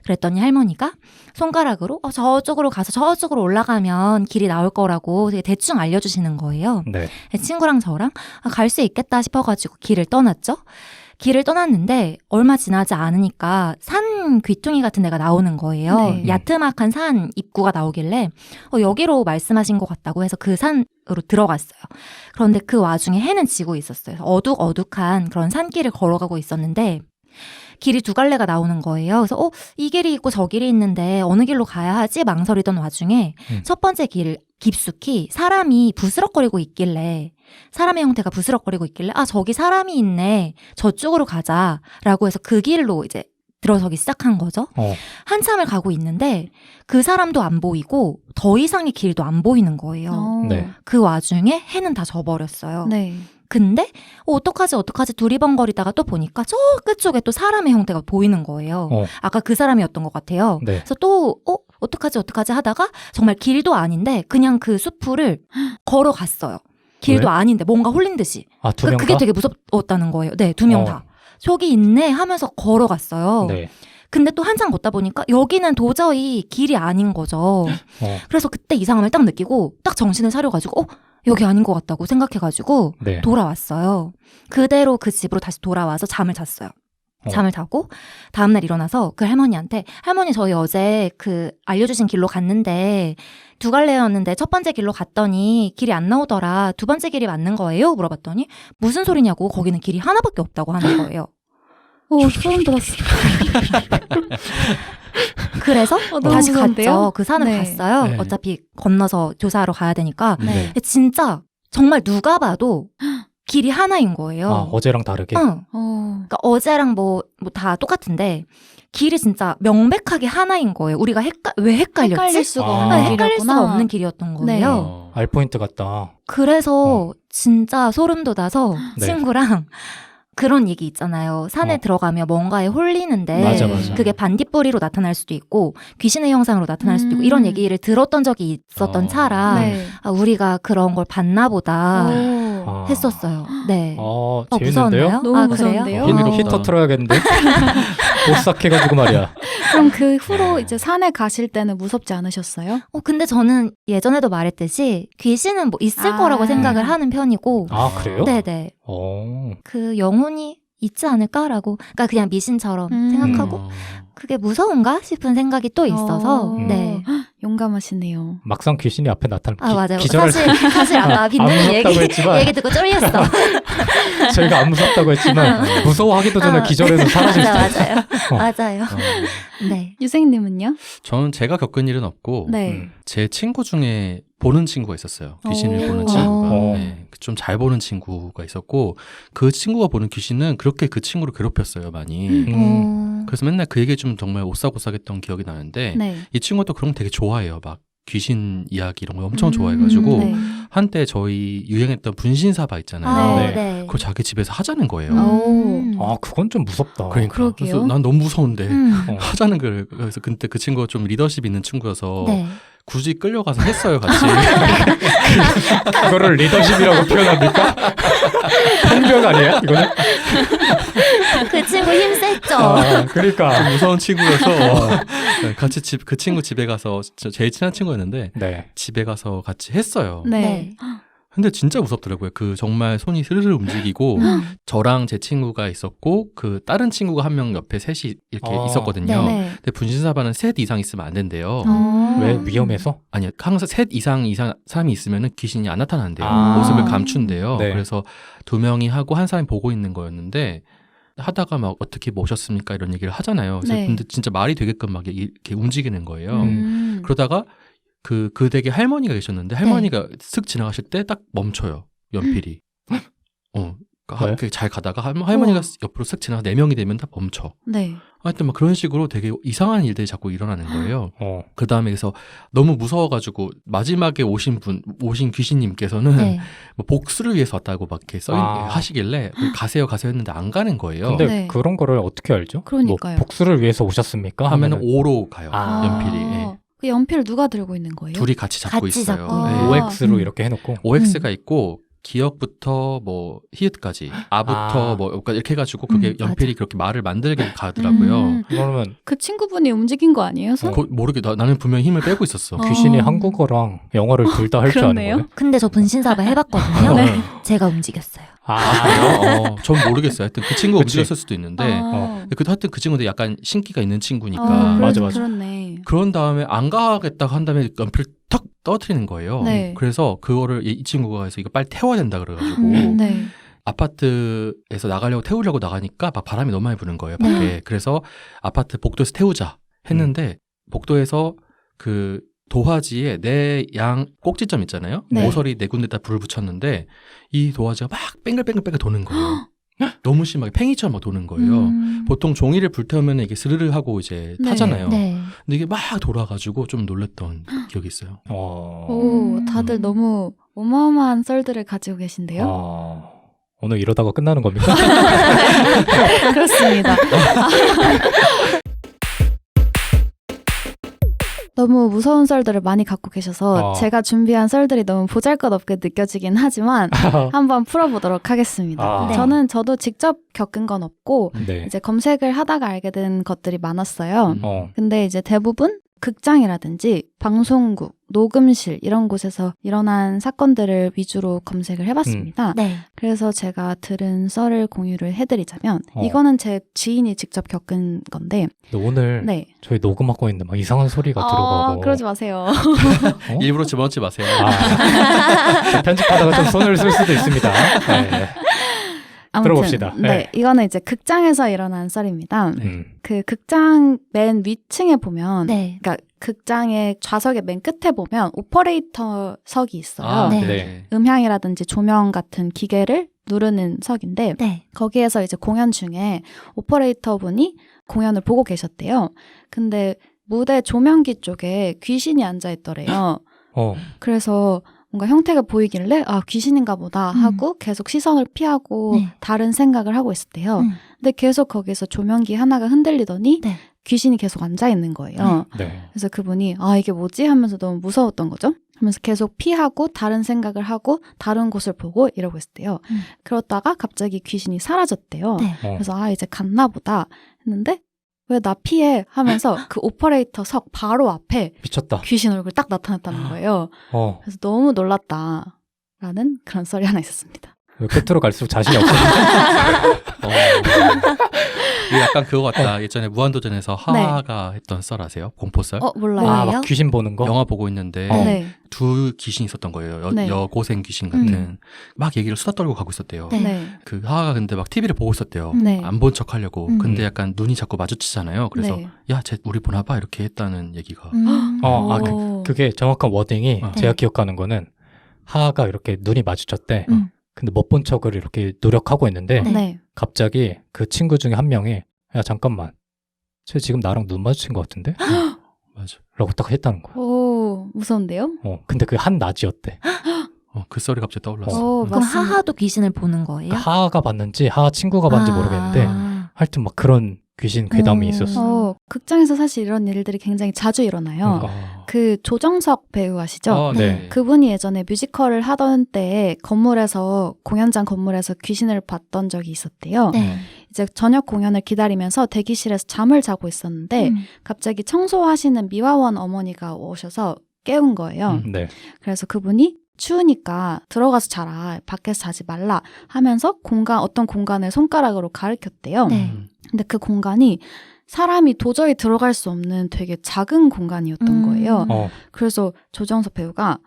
Speaker 4: 그랬더니 할머니가 손가락으로 저쪽으로 가서 저쪽으로 올라가면 길이 나올 거라고 되게 대충 알려주시는 거예요.
Speaker 2: 네.
Speaker 4: 친구랑 저랑 갈 수 있겠다 싶어가지고 길을 떠났죠. 길을 떠났는데 얼마 지나지 않으니까 산 귀퉁이 같은 데가 나오는 거예요.
Speaker 1: 네.
Speaker 4: 야트막한 산 입구가 나오길래 여기로 말씀하신 것 같다고 해서 그 산으로 들어갔어요. 그런데 그 와중에 해는 지고 있었어요. 어둑어둑한 그런 산길을 걸어가고 있었는데 길이 두 갈래가 나오는 거예요. 그래서 이 길이 있고 저 길이 있는데 어느 길로 가야 하지? 망설이던 와중에 첫 번째 길을 깊숙이 사람이 부스럭거리고 있길래 사람의 형태가 부스럭거리고 있길래 저기 사람이 있네. 저쪽으로 가자라고 해서 그 길로 이제 들어서기 시작한 거죠. 한참을 가고 있는데 그 사람도 안 보이고 더 이상의 길도 안 보이는 거예요.
Speaker 2: 네.
Speaker 4: 그 와중에 해는 다 져버렸어요.
Speaker 1: 네.
Speaker 4: 근데 어떡하지 두리번거리다가 또 보니까 저 끝쪽에 또 사람의 형태가 보이는 거예요. 아까 그 사람이었던 것 같아요.
Speaker 2: 네.
Speaker 4: 그래서 또 어떡하지 하다가 정말 길도 아닌데 그냥 그 숲을 걸어갔어요. 길도
Speaker 2: 왜?
Speaker 4: 아닌데 뭔가 홀린 듯이.
Speaker 2: 두 명 다?
Speaker 4: 그게 되게 무섭다는 거예요. 네, 2명 다. 저기 있네 하면서 걸어갔어요.
Speaker 2: 네.
Speaker 4: 근데 또 한참 걷다 보니까 여기는 도저히 길이 아닌 거죠. 그래서 그때 이상함을 딱 느끼고 딱 정신을 차려가지고 여기 아닌 것 같다고 생각해가지고
Speaker 2: 네.
Speaker 4: 돌아왔어요. 그대로 그 집으로 다시 돌아와서 잠을 잤어요. 잠을 자고 다음날 일어나서 그 할머니한테 할머니 저희 어제 그 알려주신 길로 갔는데 두 갈래였는데 첫 번째 길로 갔더니 길이 안 나오더라. 두 번째 길이 맞는 거예요? 물어봤더니 무슨 소리냐고 거기는 길이 하나밖에 없다고 하는 거예요.
Speaker 1: 소름 돋았어.
Speaker 4: 그래서
Speaker 1: 너무
Speaker 4: 다시
Speaker 1: 무서운데요?
Speaker 4: 갔죠. 그 산을
Speaker 1: 네.
Speaker 4: 갔어요.
Speaker 3: 네.
Speaker 4: 어차피 건너서 조사하러 가야 되니까.
Speaker 2: 네.
Speaker 4: 진짜 정말 누가 봐도 길이 하나인 거예요.
Speaker 2: 어제랑 다르게?
Speaker 4: 그러니까 어제랑 뭐 다 똑같은데 길이 진짜 명백하게 하나인 거예요. 우리가 왜 헷갈렸지?
Speaker 1: 헷갈릴 수가
Speaker 2: 아.
Speaker 1: 없는
Speaker 4: 헷갈릴
Speaker 1: 길이었구나.
Speaker 4: 수가 없는 길이었던 거예요.
Speaker 2: 알포인트 같다.
Speaker 4: 그래서 진짜 소름 돋아서
Speaker 2: 네.
Speaker 4: 친구랑 그런 얘기 있잖아요. 산에 들어가면 뭔가에 홀리는데
Speaker 2: 맞아.
Speaker 4: 그게 반딧불이로 나타날 수도 있고 귀신의 형상으로 나타날 수도 있고 이런 얘기를 들었던 적이 있었던 차라
Speaker 1: 네.
Speaker 4: 우리가 그런 걸 봤나 보다
Speaker 1: 오.
Speaker 4: 했었어요. 네.
Speaker 2: 재밌는데요?
Speaker 4: 무서웠나요?
Speaker 1: 너무
Speaker 4: 그래요?
Speaker 1: 무서운데요?
Speaker 2: 히터 틀어야겠는데? 오싹해가지고 말이야.
Speaker 1: 그럼 그 후로 이제 산에 가실 때는 무섭지 않으셨어요?
Speaker 4: 근데 저는 예전에도 말했듯이 귀신은 뭐 있을 거라고 생각을 하는 편이고
Speaker 2: 그래요?
Speaker 4: 네네. 그 영혼이 있지 않을까라고 그러니까 그냥 미신처럼 생각하고 그게 무서운가 싶은 생각이 또 있어서 네.
Speaker 1: 용감하시네요.
Speaker 2: 막상 귀신이 앞에 나타나면
Speaker 4: 맞아요.
Speaker 2: 기절할
Speaker 4: 사실 아까
Speaker 2: 안
Speaker 4: 빈님
Speaker 2: 무섭다고 했지만
Speaker 4: 얘기 듣고 쫄렸어.
Speaker 2: 저희가 안 무섭다고 했지만 무서워하기도 전에 기절해서 사라질 수도 있어요.
Speaker 4: 맞아요. 네.
Speaker 1: 유생님은요?
Speaker 3: 저는 제가 겪은 일은 없고
Speaker 1: 네.
Speaker 3: 제 친구 중에 보는 친구가 있었어요. 귀신을 보는 친구가. 네, 좀 잘 보는 친구가 있었고 그 친구가 보는 귀신은 그렇게 그 친구를 괴롭혔어요. 많이. 그래서 맨날 그 얘기 좀 정말 오싹오싹했던 기억이 나는데
Speaker 1: 네.
Speaker 3: 이 친구도 그런 거 되게 좋아해요. 막 귀신 이야기 이런 거 엄청 좋아해가지고
Speaker 1: 네.
Speaker 3: 한때 저희 유행했던 분신사바 있잖아요.
Speaker 2: 네.
Speaker 3: 그걸 자기 집에서 하자는 거예요.
Speaker 2: 그건 좀 무섭다.
Speaker 3: 그러니까.
Speaker 1: 그러게요.
Speaker 3: 그래서 난 너무 무서운데
Speaker 2: 어.
Speaker 3: 하자는 걸 그래서 그때 그 친구가 좀 리더십 있는 친구여서
Speaker 4: 네.
Speaker 3: 굳이 끌려가서 했어요, 같이.
Speaker 2: 그거를 리더십이라고 표현합니까? 폭력 아니에요? 이거는?
Speaker 4: 그 친구 힘셌죠.
Speaker 2: 그러니까.
Speaker 3: 좀 무서운 친구여서 네, 같이 그 친구 집에 가서 제일 친한 친구였는데
Speaker 2: 네.
Speaker 3: 집에 가서 같이 했어요.
Speaker 1: 네.
Speaker 3: 근데 진짜 무섭더라고요. 그 정말 손이 스르르 움직이고 저랑 제 친구가 있었고 그 다른 친구가 한 명 옆에 셋이 이렇게 있었거든요.
Speaker 1: 네.
Speaker 3: 근데 분신사바는 셋 이상 있으면 안 된대요.
Speaker 2: 왜 위험해서?
Speaker 3: 아니요. 항상 셋 이상 사람이 있으면 귀신이 안 나타난대요.
Speaker 2: 아.
Speaker 3: 모습을 감춘대요.
Speaker 2: 네.
Speaker 3: 그래서 2명이 하고 한 사람이 보고 있는 거였는데 하다가 막 어떻게 모셨습니까? 이런 얘기를 하잖아요. 그래서
Speaker 1: 네.
Speaker 3: 근데 진짜 말이 되게끔 막 이렇게 움직이는 거예요. 그러다가 그 댁에 할머니가 계셨는데 할머니가 슥 지나가실 때 딱 멈춰요. 연필이. 그러니까 잘 가다가 할머니가 옆으로 슥 지나가 4명이 되면 다 멈춰.
Speaker 1: 네.
Speaker 3: 하여튼 막 그런 식으로 되게 이상한 일들이 자꾸 일어나는 거예요. 그 다음에 그래서 너무 무서워가지고 마지막에 오신 귀신님께서는
Speaker 4: 네.
Speaker 3: 뭐 복수를 위해서 왔다고 막 이렇게 하시길래 가세요 했는데 안 가는 거예요.
Speaker 2: 근데
Speaker 1: 네.
Speaker 2: 그런 거를 어떻게 알죠?
Speaker 1: 그러니까요.
Speaker 2: 뭐 복수를 위해서 오셨습니까?
Speaker 3: 하면은 5로 가요. 연필이. 예.
Speaker 1: 그 연필을 누가 들고 있는 거예요?
Speaker 3: 둘이 같이 잡고
Speaker 4: 같이
Speaker 3: 있어요.
Speaker 4: 잡고.
Speaker 3: 네.
Speaker 2: OX로 이렇게 해놓고.
Speaker 3: OX가 있고 기역부터 뭐 히읗까지 아부터 뭐 이렇게 해가지고 그게 연필이 그렇게 말을 만들게 가더라고요.
Speaker 2: 그러면
Speaker 1: 그 친구분이 움직인 거 아니에요? 손?
Speaker 3: 모르게 나는 분명히 힘을 빼고 있었어.
Speaker 2: 귀신이 한국어랑 영어를 둘 다 할 줄 아는
Speaker 1: 그렇네요.
Speaker 2: 거예요?
Speaker 4: 근데 저 분신사바 해봤거든요.
Speaker 3: 네.
Speaker 4: 제가 움직였어요.
Speaker 3: 그래요? 전 모르겠어요. 하여튼 그 친구가
Speaker 2: 그치.
Speaker 3: 움직였을 수도 있는데 하여튼 그 친구도 약간 신기가 있는 친구니까
Speaker 2: 맞아.
Speaker 1: 그렇네.
Speaker 3: 그런 다음에 안 가겠다고 한 다음에 연필 탁 떨어뜨리는 거예요.
Speaker 1: 네.
Speaker 3: 그래서 그거를 이 친구가 해서 이거 빨리 태워야 된다 그래가지고
Speaker 1: 네.
Speaker 3: 아파트에서 태우려고 나가니까 막 바람이 너무 많이 부는 거예요, 밖에.
Speaker 4: 네.
Speaker 3: 그래서 아파트 복도에서 태우자 했는데 복도에서 그 도화지에 내 양 꼭지점 있잖아요.
Speaker 1: 네.
Speaker 3: 모서리 네 군데다 불을 붙였는데 이 도화지가 막 뱅글뱅글 도는 거예요. 너무 심하게 팽이처럼 막 도는 거예요. 보통 종이를 불태우면 이게 스르르 하고 이제
Speaker 1: 네.
Speaker 3: 타잖아요.
Speaker 4: 네.
Speaker 3: 근데 이게 막 돌아가지고 좀 놀랐던 기억이 있어요.
Speaker 1: 오, 다들 너무 어마어마한 썰들을 가지고 계신데요.
Speaker 2: 오늘 이러다가 끝나는 겁니까?
Speaker 1: 그렇습니다. 너무 무서운 썰들을 많이 갖고 계셔서 제가 준비한 썰들이 너무 보잘것없게 느껴지긴 하지만 한번 풀어보도록 하겠습니다.
Speaker 4: 네.
Speaker 1: 저도 직접 겪은 건 없고
Speaker 2: 네.
Speaker 1: 이제 검색을 하다가 알게 된 것들이 많았어요.
Speaker 2: 어.
Speaker 1: 근데 이제 대부분 극장이라든지 방송국, 녹음실 이런 곳에서 일어난 사건들을 위주로 검색을 해봤습니다.
Speaker 4: 네.
Speaker 1: 그래서 제가 들은 썰을 공유를 해드리자면
Speaker 2: 어.
Speaker 1: 이거는 제 지인이 직접 겪은 건데
Speaker 2: 근데 오늘
Speaker 1: 네.
Speaker 2: 저희 녹음하고 있는데 막 이상한 소리가 들어가고
Speaker 1: 그러지 마세요.
Speaker 2: 어?
Speaker 3: 일부러 집어넣지 마세요.
Speaker 2: 편집하다가 좀 손을 쓸 수도 있습니다. 네.
Speaker 1: 아무튼,
Speaker 2: 들어봅시다.
Speaker 1: 네.
Speaker 2: 네.
Speaker 1: 이거는 이제 극장에서 일어난 썰입니다. 그 극장 맨 위층에 보면
Speaker 4: 네.
Speaker 1: 그러니까 극장의 좌석의 맨 끝에 보면 오퍼레이터석이 있어요.
Speaker 4: 네.
Speaker 1: 음향이라든지 조명 같은 기계를 누르는 석인데
Speaker 4: 네.
Speaker 1: 거기에서 이제 공연 중에 오퍼레이터 분이 공연을 보고 계셨대요. 근데 무대 조명기 쪽에 귀신이 앉아 있더래요. 그래서 뭔가 형태가 보이길래 귀신인가 보다 하고 계속 시선을 피하고
Speaker 4: 네.
Speaker 1: 다른 생각을 하고 있었대요. 근데 계속 거기서 조명기 하나가 흔들리더니
Speaker 4: 네.
Speaker 1: 귀신이 계속 앉아 있는 거예요.
Speaker 2: 네.
Speaker 1: 그래서 그분이 이게 뭐지? 하면서 너무 무서웠던 거죠. 하면서 계속 피하고 다른 생각을 하고 다른 곳을 보고 이러고 있었대요. 그러다가 갑자기 귀신이 사라졌대요.
Speaker 4: 네.
Speaker 1: 그래서 이제 갔나 보다 했는데 왜 나 피해? 하면서 그 오퍼레이터 석 바로 앞에
Speaker 2: 미쳤다.
Speaker 1: 귀신 얼굴 딱 나타났다는 거예요. 그래서 너무 놀랐다라는 그런 썰이 하나 있었습니다.
Speaker 2: 끝으로 갈수록 자신이 없어요.
Speaker 3: 이게 약간 그거 같다. 예전에 무한도전에서 하하가 했던 썰 아세요? 공포썰?
Speaker 1: 몰라요.
Speaker 2: 막 귀신 보는 거?
Speaker 3: 영화 보고 있는데
Speaker 1: 네.
Speaker 3: 두 귀신이 있었던 거예요.
Speaker 1: 네.
Speaker 3: 여고생 귀신 같은. 막 얘기를 수다 떨고 가고 있었대요.
Speaker 4: 네.
Speaker 1: 네.
Speaker 3: 그 하하가 근데 막 TV를 보고 있었대요.
Speaker 1: 네.
Speaker 3: 안 본 척 하려고.
Speaker 1: 음.
Speaker 3: 근데 약간 눈이 자꾸 마주치잖아요. 그래서
Speaker 1: 네.
Speaker 3: 야, 쟤 우리 보나 봐 이렇게 했다는 얘기가.
Speaker 1: 오.
Speaker 2: 그게 정확한 워딩이
Speaker 3: 네.
Speaker 2: 제가 기억하는 거는 하하가 이렇게 눈이 마주쳤대. 근데 못 본 척을 이렇게 노력하고 있는데
Speaker 1: 네.
Speaker 2: 갑자기 그 친구 중에 한 명이 야 잠깐만 쟤 지금 나랑 눈 마주친 것 같은데?
Speaker 3: 맞아.
Speaker 2: 라고 딱 했다는 거야.
Speaker 1: 오, 무서운데요?
Speaker 2: 근데 그게 한낮이었대.
Speaker 3: 그 썰이 갑자기 떠올랐어.
Speaker 4: 그럼
Speaker 1: 맞습니다.
Speaker 4: 하하도 귀신을 보는 거예요?
Speaker 2: 하하가 봤는지 하하 친구가 봤는지 모르겠는데 하여튼 막 그런 귀신 괴담이 있었어.
Speaker 1: 극장에서 사실 이런 일들이 굉장히 자주 일어나요. 그 조정석 배우 아시죠?
Speaker 2: 네.
Speaker 1: 그분이 예전에 뮤지컬을 하던 때에 공연장 건물에서 귀신을 봤던 적이 있었대요.
Speaker 4: 네.
Speaker 1: 이제 저녁 공연을 기다리면서 대기실에서 잠을 자고 있었는데 갑자기 청소하시는 미화원 어머니가 오셔서 깨운 거예요.
Speaker 2: 네.
Speaker 1: 그래서 그분이 추우니까 들어가서 자라, 밖에서 자지 말라 하면서 어떤 공간을 손가락으로 가리켰대요.
Speaker 4: 네.
Speaker 1: 근데 그 공간이 사람이 도저히 들어갈 수 없는 되게 작은 공간이었던 거예요. 그래서 조정석 배우가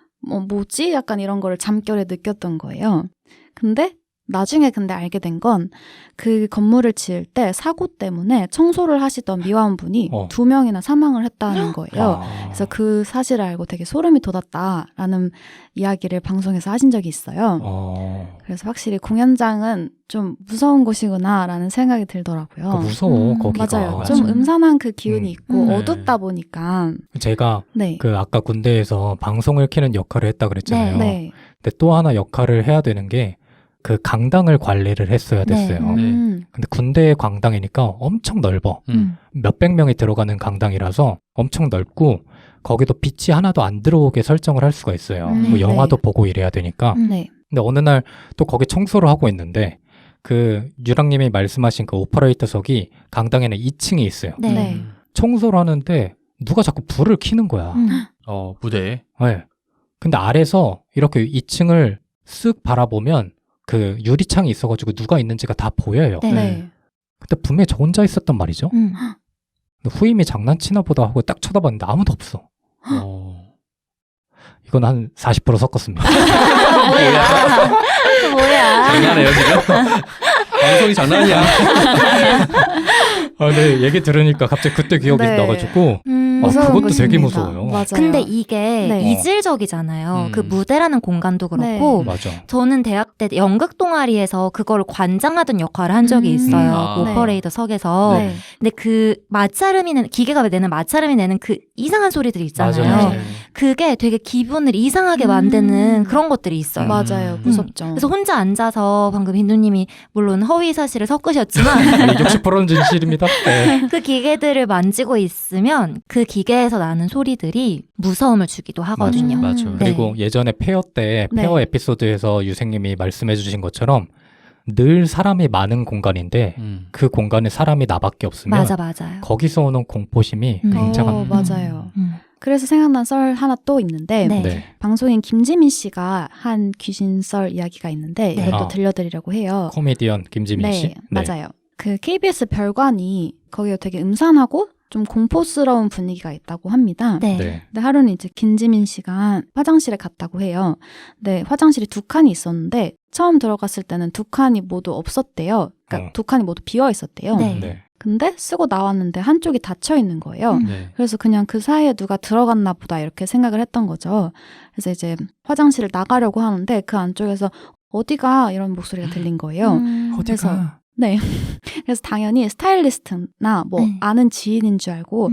Speaker 1: 뭐지? 약간 이런 거를 잠결에 느꼈던 거예요. 근데 나중에 알게 된 건 그 건물을 지을 때 사고 때문에 청소를 하시던 미화원분이 2명이나 사망을 했다는 거예요. 그래서 그 사실을 알고 되게 소름이 돋았다라는 이야기를 방송에서 하신 적이 있어요. 그래서 확실히 공연장은 좀 무서운 곳이구나라는 생각이 들더라고요.
Speaker 2: 무서워 거기가.
Speaker 1: 맞아요. 좀 음산한 그 기운이 있고
Speaker 2: 네.
Speaker 1: 어둡다 보니까.
Speaker 2: 제가
Speaker 1: 네.
Speaker 2: 그 아까 군대에서 방송을 켜는 역할을 했다 그랬잖아요.
Speaker 1: 네.
Speaker 2: 근데 또 하나 역할을 해야 되는 게 그 강당을 관리를 했어야 됐어요. 근데 군대의 강당이니까 엄청 넓어. 몇백 명이 들어가는 강당이라서 엄청 넓고 거기도 빛이 하나도 안 들어오게 설정을 할 수가 있어요. 뭐 영화도 보고 이래야 되니까.
Speaker 1: 네.
Speaker 2: 근데 어느 날 또 거기 청소를 하고 있는데 그 유랑님이 말씀하신 그 오퍼레이터석이 강당에는 2층에 있어요.
Speaker 1: 네.
Speaker 2: 청소를 하는데 누가 자꾸 불을 켜는 거야.
Speaker 3: 무대에.
Speaker 2: 네. 근데 아래서 이렇게 2층을 쓱 바라보면 그 유리창이 있어가지고 누가 있는지가 다 보여요.
Speaker 1: 네.
Speaker 2: 근데 분명히 저 혼자 있었단 말이죠. 근데 후임이 장난치나 보다 하고 딱 쳐다봤는데 아무도 없어. 이건 한 40% 섞었습니다.
Speaker 4: 뭐야?
Speaker 3: 장난해요 지금? 방송이 장난이야.
Speaker 2: 근데 얘기 들으니까 갑자기 그때 기억이
Speaker 1: 네.
Speaker 2: 나가지고
Speaker 1: 무서운
Speaker 2: 그것도 되게
Speaker 1: 것입니다.
Speaker 2: 무서워요.
Speaker 1: 맞아요.
Speaker 4: 근데 이게
Speaker 1: 네.
Speaker 4: 이질적이잖아요. 그
Speaker 3: 음.
Speaker 4: 무대라는 공간도 그렇고
Speaker 2: 맞아.
Speaker 4: 저는 대학 때 연극 동아리에서 그거를 관장하던 역할을 한 적이 있어요.
Speaker 3: 아.
Speaker 4: 그 오퍼레이터석에서.
Speaker 1: 네.
Speaker 4: 근데 그 마차름이 내는 기계가 내는 마차름이 내는 그 이상한 소리들이 있잖아요.
Speaker 2: 맞아요.
Speaker 4: 그게 되게 기분을 이상하게 만드는 그런 것들이 있어요.
Speaker 1: 맞아요. 무섭죠.
Speaker 4: 그래서 혼자 앉아서 방금 빈두님이 물론 허위 사실을 섞으셨지만
Speaker 2: 60%는 진실입니다. 네.
Speaker 4: 그 기계들을 만지고 있으면 그 기계에서 나는 소리들이 무서움을 주기도 하거든요.
Speaker 3: 맞아.
Speaker 4: 네.
Speaker 2: 그리고 예전에 페어 때
Speaker 1: 네.
Speaker 2: 페어 에피소드에서 유생님이 말씀해 주신 것처럼 늘 사람이 많은 공간인데 그 공간에 사람이 나밖에 없으면
Speaker 4: 맞아, 맞아요.
Speaker 2: 거기서 오는 공포심이
Speaker 4: 음.
Speaker 2: 굉장합니다.
Speaker 1: 맞아요. 그래서 생각난 썰 하나 또 있는데
Speaker 4: 네.
Speaker 2: 네.
Speaker 1: 방송인 김지민 씨가 한 귀신 썰 이야기가 있는데
Speaker 4: 네.
Speaker 1: 이것도
Speaker 2: 아.
Speaker 1: 들려드리려고 해요.
Speaker 2: 코미디언 김지민
Speaker 1: 네,
Speaker 2: 씨.
Speaker 1: 맞아요. 그 KBS 별관이 거기가 되게 음산하고 좀 공포스러운 분위기가 있다고 합니다.
Speaker 4: 네.
Speaker 2: 네.
Speaker 1: 근데 하루는 이제 김지민 씨가 화장실에 갔다고 해요. 근데 화장실이 두 칸이 있었는데 처음 들어갔을 때는 두 칸이 모두 없었대요. 그러니까 두 칸이 모두 비어 있었대요.
Speaker 4: 네.
Speaker 2: 네.
Speaker 1: 근데 쓰고 나왔는데 한쪽이 닫혀 있는 거예요.
Speaker 3: 네.
Speaker 1: 그래서 그냥 그 사이에 누가 들어갔나 보다 이렇게 생각을 했던 거죠. 그래서 이제 화장실을 나가려고 하는데 그 안쪽에서 어디가 이런 목소리가 들린 거예요. 그래서 네. 그래서 당연히 스타일리스트나 뭐
Speaker 4: 네.
Speaker 1: 아는 지인인 줄 알고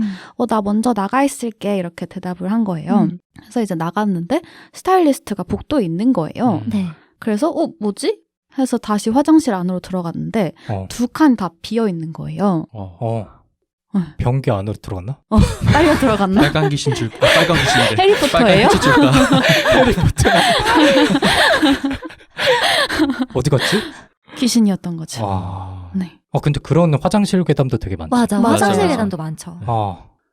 Speaker 1: 나 먼저 나가 있을게 이렇게 대답을 한 거예요. 그래서 이제 나갔는데 스타일리스트가 복도에 있는 거예요.
Speaker 4: 네.
Speaker 1: 그래서 뭐지? 해서 다시 화장실 안으로 들어갔는데 두 칸 다 비어 있는 거예요.
Speaker 2: 변기 안으로 들어갔나?
Speaker 1: 딸려 들어갔나?
Speaker 3: 빨간 귀신 줄 빨간 귀신인데.
Speaker 1: 해리포터예요?
Speaker 3: 빨간 귀신 줄까?
Speaker 2: 어디 갔지?
Speaker 1: 귀신이었던 거죠.
Speaker 2: 와.
Speaker 1: 네.
Speaker 2: 근데 그런 화장실 괴담도 되게 많죠.
Speaker 4: 맞아.
Speaker 1: 맞아요.
Speaker 4: 화장실
Speaker 3: 맞아.
Speaker 4: 계단도 많죠.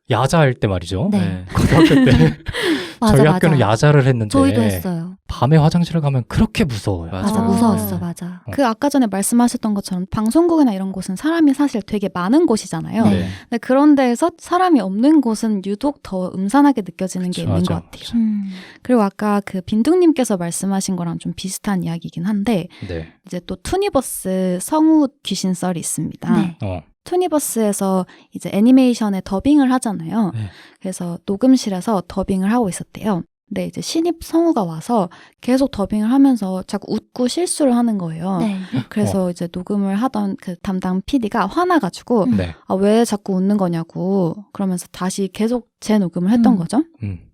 Speaker 2: 야자할 때 말이죠.
Speaker 4: 네.
Speaker 2: 고등학교 때
Speaker 4: 맞아,
Speaker 2: 저희
Speaker 4: 맞아.
Speaker 2: 학교는 야자를 했는데
Speaker 4: 저희도 했어요.
Speaker 2: 밤에 화장실을 가면 그렇게 무서워요.
Speaker 4: 맞아,
Speaker 1: 아.
Speaker 4: 무서웠어, 맞아.
Speaker 1: 그 아까 전에 말씀하셨던 것처럼 방송국이나 이런 곳은 사람이 사실 되게 많은 곳이잖아요.
Speaker 4: 네.
Speaker 1: 근데 그런 데에서 사람이 없는 곳은 유독 더 음산하게 느껴지는 게
Speaker 2: 그쵸,
Speaker 1: 있는
Speaker 2: 맞아.
Speaker 1: 것 같아요. 그리고 아까 그 빈둥님께서 말씀하신 거랑 좀 비슷한 이야기이긴 한데
Speaker 2: 네.
Speaker 1: 이제 또 투니버스 성우 귀신 썰이 있습니다.
Speaker 4: 네.
Speaker 1: 투니버스에서 이제 애니메이션에 더빙을 하잖아요.
Speaker 3: 네.
Speaker 1: 그래서 녹음실에서 더빙을 하고 있었대요. 근데 이제 신입 성우가 와서 계속 더빙을 하면서 자꾸 웃고 실수를 하는 거예요.
Speaker 4: 네.
Speaker 1: 그래서 이제 녹음을 하던 그 담당 PD가 화나가지고
Speaker 2: 네.
Speaker 1: 왜 자꾸 웃는 거냐고 그러면서 다시 계속 재녹음을 했던 거죠.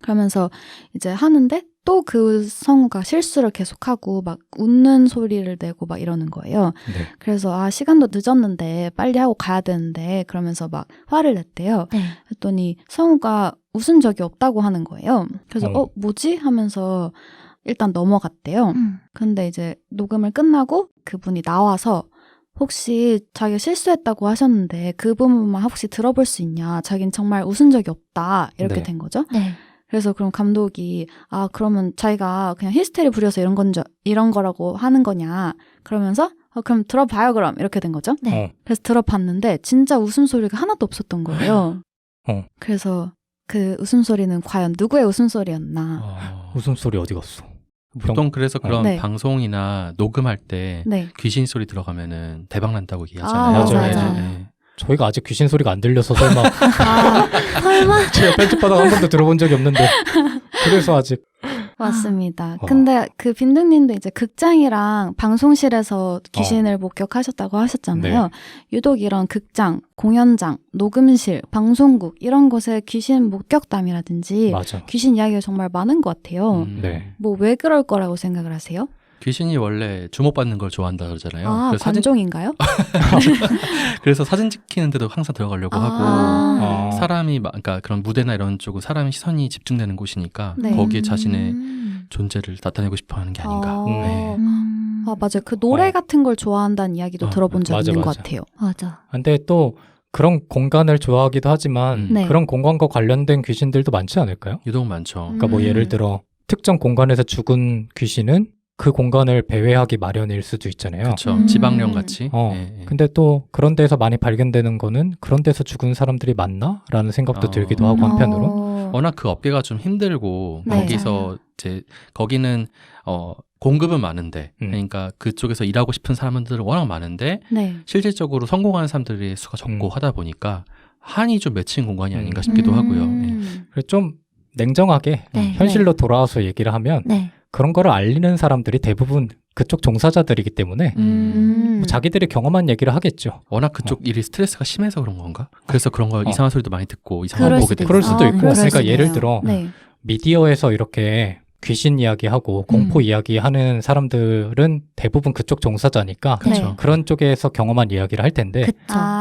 Speaker 1: 그러면서 이제 하는데 또 그 성우가 실수를 계속하고 막 웃는 소리를 내고 막 이러는 거예요.
Speaker 2: 네.
Speaker 1: 그래서 시간도 늦었는데 빨리 하고 가야 되는데 그러면서 막 화를 냈대요.
Speaker 4: 네.
Speaker 1: 그랬더니 성우가 웃은 적이 없다고 하는 거예요. 그래서 뭐지? 하면서 일단 넘어갔대요. 근데 이제 녹음을 끝나고 그분이 나와서 혹시 자기가 실수했다고 하셨는데 그 부분만 혹시 들어볼 수 있냐? 자기는 정말 웃은 적이 없다. 이렇게
Speaker 2: 네.
Speaker 1: 된 거죠.
Speaker 4: 네.
Speaker 1: 그래서 그럼 감독이 그러면 자기가 그냥 히스테리 부려서 이런 거라고 하는 거냐? 그러면서 그럼 들어봐요 그럼 이렇게 된 거죠.
Speaker 4: 네.
Speaker 1: 그래서 들어봤는데 진짜 웃음소리가 하나도 없었던 거예요. 그래서 그 웃음소리는 과연 누구의 웃음소리였나?
Speaker 2: 웃음소리 어디 갔어?
Speaker 3: 보통 그래서 그런
Speaker 1: 네.
Speaker 3: 방송이나 녹음할 때
Speaker 1: 네.
Speaker 3: 귀신 소리 들어가면은 대박 난다고 얘기하잖아요.
Speaker 2: 맞아요.
Speaker 3: 네.
Speaker 2: 저희가 아직 귀신 소리가 안 들려서 설마
Speaker 4: 설마?
Speaker 2: 제가 편집바닥 한 번도 들어본 적이 없는데 그래서 아직
Speaker 1: 맞습니다. 근데 그 빈둥님도 이제 극장이랑 방송실에서 귀신을 목격하셨다고 하셨잖아요.
Speaker 2: 네.
Speaker 1: 유독 이런 극장, 공연장, 녹음실, 방송국 이런 곳에 귀신 목격담이라든지
Speaker 2: 맞아.
Speaker 1: 귀신 이야기가 정말 많은 것 같아요.
Speaker 2: 네.
Speaker 1: 뭐 왜 그럴 거라고 생각을 하세요?
Speaker 3: 귀신이 원래 주목받는 걸 좋아한다 그러잖아요. 그래서
Speaker 1: 관종인가요?
Speaker 3: 그래서 사진 찍히는데도 항상 들어가려고 하고 사람이 그러니까 그런 무대나 이런 쪽은 사람의 시선이 집중되는 곳이니까
Speaker 1: 네.
Speaker 3: 거기에 자신의 존재를 나타내고 싶어하는 게 아닌가. 네.
Speaker 1: 맞아요. 그 노래 같은 걸 좋아한다는 이야기도 들어본 적 있는 것 같아요.
Speaker 4: 맞아.
Speaker 2: 근데 또 그런 공간을 좋아하기도 하지만
Speaker 1: 네.
Speaker 2: 그런 공간과 관련된 귀신들도 많지 않을까요?
Speaker 3: 유독 많죠.
Speaker 2: 그러니까 뭐 예를 들어 특정 공간에서 죽은 귀신은 그 공간을 배회하기 마련일 수도 있잖아요.
Speaker 3: 그렇죠. 지방령 같이. 네.
Speaker 2: 근데 또 그런 데서 많이 발견되는 거는 그런 데서 죽은 사람들이 맞나? 라는 생각도 들기도 하고 한편으로.
Speaker 3: 워낙 그 업계가 좀 힘들고
Speaker 1: 네.
Speaker 3: 거기서 이제 거기는 공급은 많은데 그러니까 그쪽에서 일하고 싶은 사람들은 워낙 많은데
Speaker 1: 네.
Speaker 3: 실질적으로 성공하는 사람들의 수가 적고 하다 보니까 한이 좀 맺힌 공간이 아닌가 싶기도 하고요. 네.
Speaker 2: 그래서 좀 냉정하게
Speaker 4: 네.
Speaker 2: 현실로 돌아와서 얘기를 하면
Speaker 4: 네.
Speaker 2: 그런 거를 알리는 사람들이 대부분 그쪽 종사자들이기 때문에 뭐 자기들이 경험한 얘기를 하겠죠.
Speaker 3: 워낙 그쪽 일이 스트레스가 심해서 그런 건가? 그래서 그런 거 이상한 소리도 많이 듣고 이상한
Speaker 4: 그럴
Speaker 3: 거 보게
Speaker 4: 수도
Speaker 3: 되고.
Speaker 2: 그럴 수도 있고.
Speaker 1: 그럴
Speaker 2: 그러니까
Speaker 1: 수도
Speaker 2: 예를
Speaker 1: 있어요.
Speaker 2: 들어
Speaker 1: 네.
Speaker 2: 미디어에서 이렇게 귀신 이야기하고 공포 이야기하는 사람들은 대부분 그쪽 종사자니까
Speaker 1: 네.
Speaker 2: 그런 쪽에서 경험한 이야기를 할 텐데
Speaker 4: 그쵸.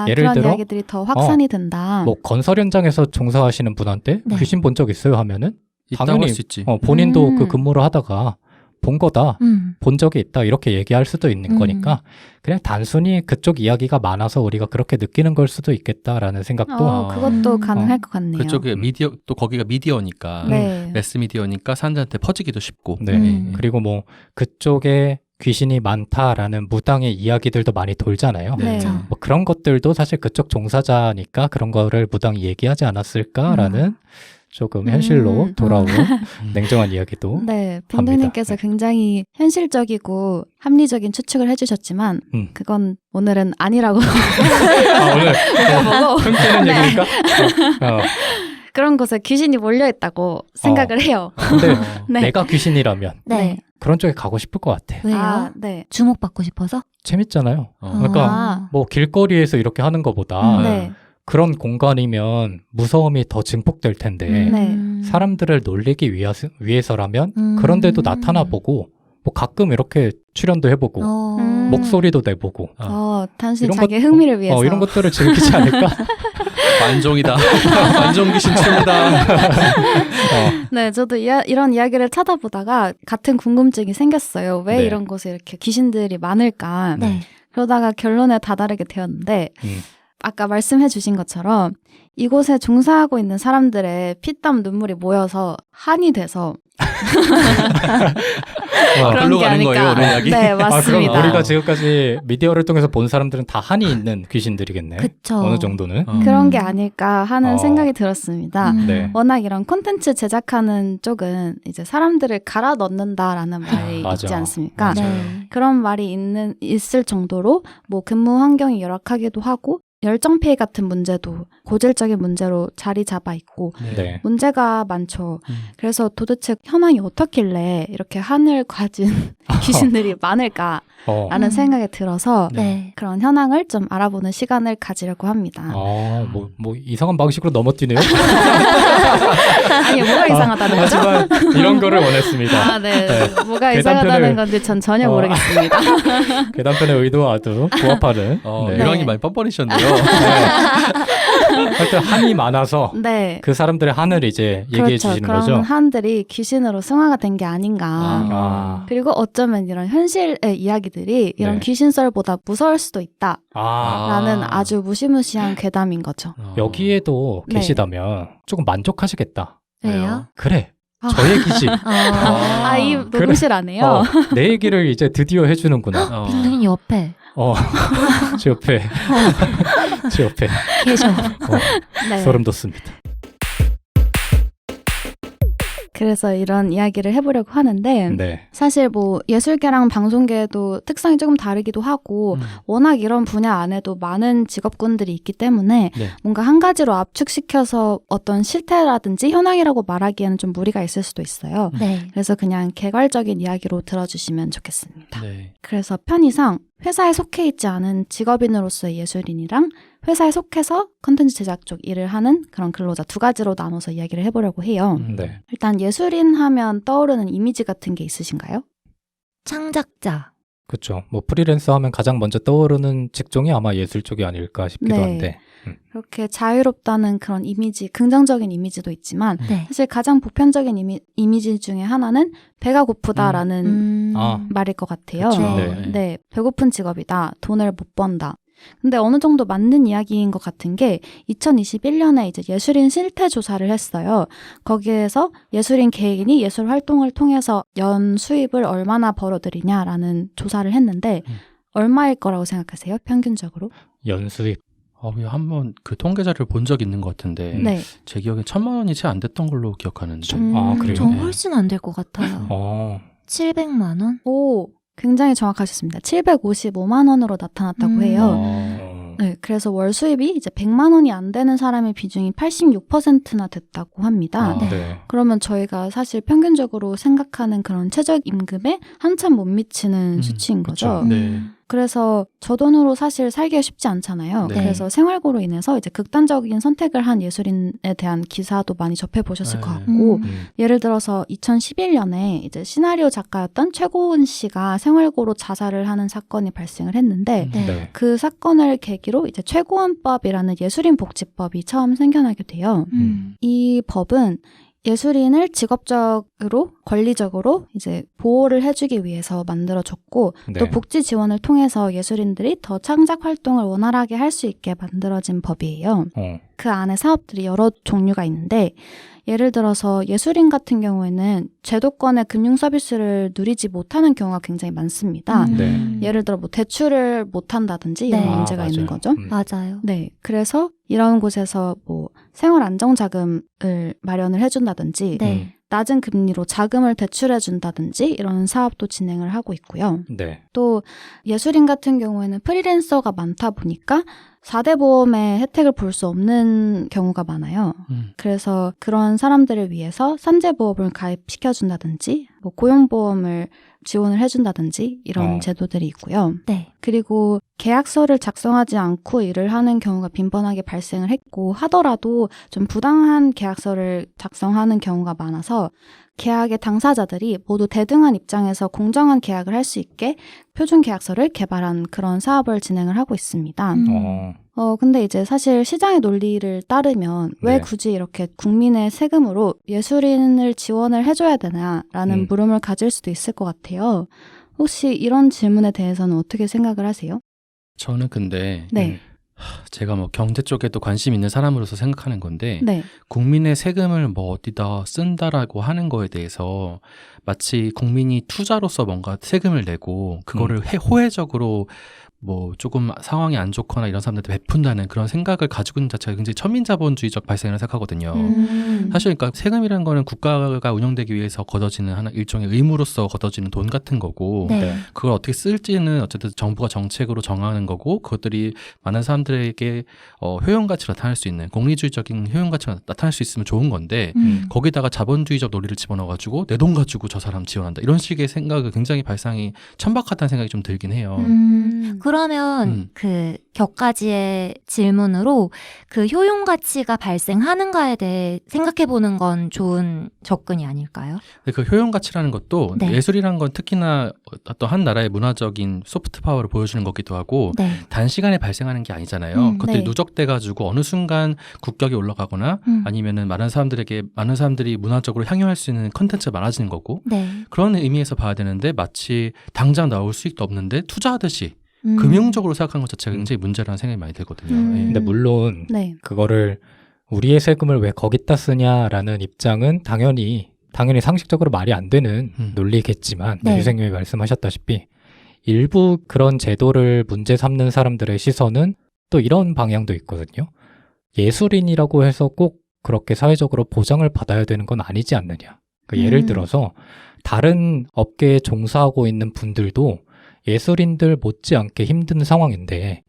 Speaker 2: 예를
Speaker 1: 그런
Speaker 2: 들어
Speaker 1: 이야기들이 더 확산이 된다.
Speaker 2: 뭐 건설 현장에서 종사하시는 분한테
Speaker 4: 네.
Speaker 2: 귀신 본 적 있어요 하면은
Speaker 3: 있다고
Speaker 2: 당연히
Speaker 3: 할 수 있지.
Speaker 2: 본인도 그 근무를 하다가 본 거다. 본 적이 있다 이렇게 얘기할 수도 있는 거니까 그냥 단순히 그쪽 이야기가 많아서 우리가 그렇게 느끼는 걸 수도 있겠다라는 생각도
Speaker 1: 그것도 가능할 것 같네요.
Speaker 3: 그쪽에 미디어 또 거기가 미디어니까
Speaker 1: 네.
Speaker 3: 매스 미디어니까 사람들한테 퍼지기도 쉽고.
Speaker 2: 네. 그리고 뭐 그쪽에 귀신이 많다라는 무당의 이야기들도 많이 돌잖아요.
Speaker 1: 네.
Speaker 2: 뭐 그런 것들도 사실 그쪽 종사자니까 그런 거를 무당이 얘기하지 않았을까라는 조금 현실로 돌아온 냉정한 이야기도
Speaker 1: 네, 빈둥님께서 굉장히 현실적이고 합리적인 추측을 해주셨지만 그건 오늘은 아니라고
Speaker 2: 오늘
Speaker 1: 보고
Speaker 2: 흉내는 얘기니까
Speaker 1: 그런 곳에 귀신이 몰려있다고 생각을 해요.
Speaker 2: 근데
Speaker 1: 네.
Speaker 2: 내가 귀신이라면
Speaker 4: 네.
Speaker 2: 그런 쪽에 가고 싶을 것 같아.
Speaker 4: 왜요?
Speaker 1: 네.
Speaker 4: 주목받고 싶어서?
Speaker 2: 재밌잖아요. 그러니까 뭐 길거리에서 이렇게 하는 것보다
Speaker 1: 네.
Speaker 2: 그런 공간이면 무서움이 더 증폭될 텐데
Speaker 1: 네.
Speaker 2: 사람들을 놀리기 위해서라면 그런 데도 나타나 보고 뭐 가끔 이렇게 출연도 해보고 목소리도 내보고
Speaker 1: 단순히
Speaker 2: 이런
Speaker 1: 자기의 흥미를 위해서
Speaker 2: 이런 것들을 즐기지 않을까?
Speaker 3: 만종이다. 만종 귀신 출다.
Speaker 1: 네, 저도 이런 이야기를 찾아보다가 같은 궁금증이 생겼어요. 왜
Speaker 2: 네.
Speaker 1: 이런 곳에 이렇게 귀신들이 많을까?
Speaker 4: 네.
Speaker 1: 그러다가 결론에 다다르게 되었는데 아까 말씀해 주신 것처럼 이곳에 종사하고 있는 사람들의 피땀 눈물이 모여서 한이 돼서 그런
Speaker 3: 글로
Speaker 1: 게
Speaker 3: 가는
Speaker 1: 아닐까.
Speaker 3: 거예요, 오늘 이야기?
Speaker 1: 네,
Speaker 2: 그럼
Speaker 1: 맞습니다.
Speaker 2: 우리가 지금까지 미디어를 통해서 본 사람들은 다 한이 있는 귀신들이겠네.
Speaker 4: 그쵸.
Speaker 2: 어느 정도는.
Speaker 1: 그런 게 아닐까 하는
Speaker 2: 어.
Speaker 1: 생각이 들었습니다.
Speaker 2: 네.
Speaker 1: 워낙 이런 콘텐츠 제작하는 쪽은 이제 사람들을 갈아 넣는다라는 말이
Speaker 2: 맞아.
Speaker 1: 있지 않습니까?
Speaker 4: 네.
Speaker 1: 그런 말이 있을 정도로 뭐 근무 환경이 열악하기도 하고 열정페이 같은 문제도 고질적인 문제로 자리 잡아 있고
Speaker 2: 네.
Speaker 1: 문제가 많죠. 그래서 도대체 현황이 어떻길래 이렇게 한을 가진 귀신들이 많을까라는 생각이 들어서
Speaker 4: 네.
Speaker 1: 그런 현황을 좀 알아보는 시간을 가지려고 합니다.
Speaker 2: 뭐 이상한 방식으로 넘어뛰네요.
Speaker 1: 아니 뭐가 이상하다는 거죠?
Speaker 2: 하지만 이런 거를 원했습니다.
Speaker 1: 네. 뭐가
Speaker 2: 계단편을-
Speaker 1: 이상하다는 건지 전 전혀 모르겠습니다.
Speaker 2: 계단편의 의도와 아주 부합하는 네.
Speaker 3: 유랑이 많이 뻔뻔해지셨네요.
Speaker 2: 하여튼 한이 많아서
Speaker 1: 네.
Speaker 2: 그 사람들의 한을 이제 얘기해
Speaker 1: 그렇죠.
Speaker 2: 주시는
Speaker 1: 그런
Speaker 2: 거죠.
Speaker 1: 한들이 귀신으로 승화가 된 게 아닌가. 그리고 어쩌면 이런 현실의 이야기들이 이런
Speaker 2: 네.
Speaker 1: 귀신썰보다 무서울 수도 있다라는
Speaker 3: 아.
Speaker 1: 아주 무시무시한 괴담인 거죠.
Speaker 2: 여기에도
Speaker 1: 네.
Speaker 2: 계시다면 조금 만족하시겠다.
Speaker 4: 왜요?
Speaker 2: 그래. 저 얘기지.
Speaker 1: 이 녹음실 안에요.
Speaker 2: 내 얘기를 이제 드디어 해주는구나.
Speaker 4: 빈둥이 옆에
Speaker 2: 제 옆에. 제 옆에.
Speaker 4: 계셔.
Speaker 1: 네.
Speaker 2: 소름 돋습니다.
Speaker 1: 그래서 이런 이야기를 해보려고 하는데
Speaker 2: 네.
Speaker 1: 사실 뭐 예술계랑 방송계도 특성이 조금 다르기도 하고 워낙 이런 분야 안에도 많은 직업군들이 있기 때문에
Speaker 3: 네.
Speaker 1: 뭔가 한 가지로 압축시켜서 어떤 실태라든지 현황이라고 말하기에는 좀 무리가 있을 수도 있어요.
Speaker 4: 네.
Speaker 1: 그래서 그냥 개괄적인 이야기로 들어주시면 좋겠습니다.
Speaker 3: 네.
Speaker 1: 그래서 편의상 회사에 속해 있지 않은 직업인으로서의 예술인이랑 회사에 속해서 컨텐츠 제작 쪽 일을 하는 그런 근로자 두 가지로 나눠서 이야기를 해보려고 해요.
Speaker 2: 네.
Speaker 1: 일단 예술인 하면 떠오르는 이미지 같은 게 있으신가요?
Speaker 4: 창작자.
Speaker 2: 그렇죠. 뭐 프리랜서 하면 가장 먼저 떠오르는 직종이 아마 예술 쪽이 아닐까 싶기도
Speaker 1: 네.
Speaker 2: 한데.
Speaker 1: 그렇게 자유롭다는 그런 이미지, 긍정적인 이미지도 있지만
Speaker 4: 네.
Speaker 1: 사실 가장 보편적인 이미지 중에 하나는 배가 고프다라는 말일 것 같아요.
Speaker 2: 그쵸.
Speaker 4: 네.
Speaker 1: 네, 배고픈 직업이다. 돈을 못 번다. 근데 어느 정도 맞는 이야기인 것 같은 게 2021년에 이제 예술인 실태 조사를 했어요. 거기에서 예술인 개인이 예술 활동을 통해서 연 수입을 얼마나 벌어들이냐라는 조사를 했는데 얼마일 거라고 생각하세요? 평균적으로?
Speaker 2: 연수입.
Speaker 3: 한번 그 통계 자료를 본 적 있는 것 같은데
Speaker 1: 네.
Speaker 3: 제 기억에 1,000만 원이 채 안 됐던 걸로 기억하는데.
Speaker 2: 그래요?
Speaker 4: 저 훨씬 안 될 것 같아요. 700만 원?
Speaker 1: 오, 굉장히 정확하셨습니다. 755만 원으로 나타났다고 해요. 네, 그래서 월 수입이 이제 100만 원이 안 되는 사람의 비중이 86%나 됐다고 합니다.
Speaker 2: 네.
Speaker 1: 그러면 저희가 사실 평균적으로 생각하는 그런 최저임금에 한참 못 미치는 수치인 거죠.
Speaker 3: 네.
Speaker 1: 그래서 저 돈으로 사실 살기가 쉽지 않잖아요.
Speaker 3: 네.
Speaker 1: 그래서 생활고로 인해서 이제 극단적인 선택을 한 예술인에 대한 기사도 많이 접해보셨을 것 같고, 예를 들어서 2011년에 이제 시나리오 작가였던 최고은 씨가 생활고로 자살을 하는 사건이 발생을 했는데,
Speaker 2: 네.
Speaker 1: 그 사건을 계기로 이제 최고은법이라는 예술인 복지법이 처음 생겨나게 돼요. 이 법은 예술인을 직업적으로 권리적으로 이제 보호를 해주기 위해서 만들어졌고
Speaker 2: 네.
Speaker 1: 또 복지 지원을 통해서 예술인들이 더 창작 활동을 원활하게 할 수 있게 만들어진 법이에요. 그 안에 사업들이 여러 종류가 있는데 예를 들어서 예술인 같은 경우에는 제도권의 금융 서비스를 누리지 못하는 경우가 굉장히 많습니다.
Speaker 2: 네.
Speaker 1: 예를 들어 뭐 대출을 못 한다든지 이런
Speaker 4: 네.
Speaker 1: 문제가 있는 거죠.
Speaker 4: 맞아요.
Speaker 1: 네. 그래서 이런 곳에서 뭐 생활 안정 자금을 마련을 해준다든지
Speaker 4: 네.
Speaker 1: 낮은 금리로 자금을 대출해준다든지 이런 사업도 진행을 하고 있고요.
Speaker 2: 네.
Speaker 1: 또 예술인 같은 경우에는 프리랜서가 많다 보니까 4대 보험의 혜택을 볼 수 없는 경우가 많아요. 그래서 그런 사람들을 위해서 산재보험을 가입시켜준다든지 뭐 고용보험을 지원을 해준다든지 이런 제도들이 있고요.
Speaker 4: 네.
Speaker 1: 그리고 계약서를 작성하지 않고 일을 하는 경우가 빈번하게 발생을 했고 하더라도 좀 부당한 계약서를 작성하는 경우가 많아서 계약의 당사자들이 모두 대등한 입장에서 공정한 계약을 할 수 있게 표준 계약서를 개발한 그런 사업을 진행을 하고 있습니다. 근데 이제 사실 시장의 논리를 따르면 왜 굳이 이렇게 국민의 세금으로 예술인을 지원을 해줘야 되나라는 물음을 가질 수도 있을 것 같아요. 혹시 이런 질문에 대해서는 어떻게 생각을 하세요?
Speaker 3: 저는 근데
Speaker 1: 네.
Speaker 3: 제가 뭐 경제 쪽에도 관심 있는 사람으로서 생각하는 건데
Speaker 1: 네.
Speaker 3: 국민의 세금을 뭐 어디다 쓴다라고 하는 거에 대해서 마치 국민이 투자로서 뭔가 세금을 내고 그거를 호혜적으로 뭐 조금 상황이 안 좋거나 이런 사람들한테 베푼다는 그런 생각을 가지고 있는 자체가 굉장히 천민자본주의적 발생이라고 생각하거든요. 사실 그러니까 세금이라는 거는 국가가 운영되기 위해서 걷어지는 하나 일종의 의무로서 걷어지는 돈 같은 거고
Speaker 4: 네.
Speaker 3: 그걸 어떻게 쓸지는 어쨌든 정부가 정책으로 정하는 거고 그것들이 많은 사람들에게 효용가치로 나타날 수 있는 공리주의적인 효용가치가 나타날 수 있으면 좋은 건데 거기다가 자본주의적 논리를 집어넣어가지고 내 돈 가지고 저 사람 지원한다 이런 식의 생각을 굉장히 발상이 천박하다는 생각이 좀 들긴 해요.
Speaker 4: 그러면 그 격가지의 질문으로 그 효용 가치가 발생하는가에 대해 생각해 보는 건 좋은 접근이 아닐까요?
Speaker 3: 그 효용 가치라는 것도
Speaker 4: 네.
Speaker 3: 예술이란 건 특히나 어떤 한 나라의 문화적인 소프트 파워를 보여주는 거기도 하고
Speaker 4: 네.
Speaker 3: 단시간에 발생하는 게 아니잖아요. 그것들이
Speaker 1: 네.
Speaker 3: 누적돼 가지고 어느 순간 국격이 올라가거나 아니면은 많은 사람들이 문화적으로 향유할 수 있는 컨텐츠가 많아지는 거고
Speaker 4: 네.
Speaker 3: 그런 의미에서 봐야 되는데 마치 당장 나올 수익도 없는데 투자하듯이 금융적으로 생각하는 것 자체가 굉장히 문제라는 생각이 많이 들거든요. 예.
Speaker 2: 근데 물론
Speaker 1: 네.
Speaker 2: 그거를 우리의 세금을 왜 거기다 쓰냐라는 입장은 당연히 상식적으로 말이 안 되는 논리겠지만
Speaker 4: 네.
Speaker 2: 유생님이 말씀하셨다시피 일부 그런 제도를 문제 삼는 사람들의 시선은 또 이런 방향도 있거든요. 예술인이라고 해서 꼭 그렇게 사회적으로 보장을 받아야 되는 건 아니지 않느냐. 그러니까 예를 들어서 다른 업계에 종사하고 있는 분들도 예술인들 못지않게 힘든 상황인데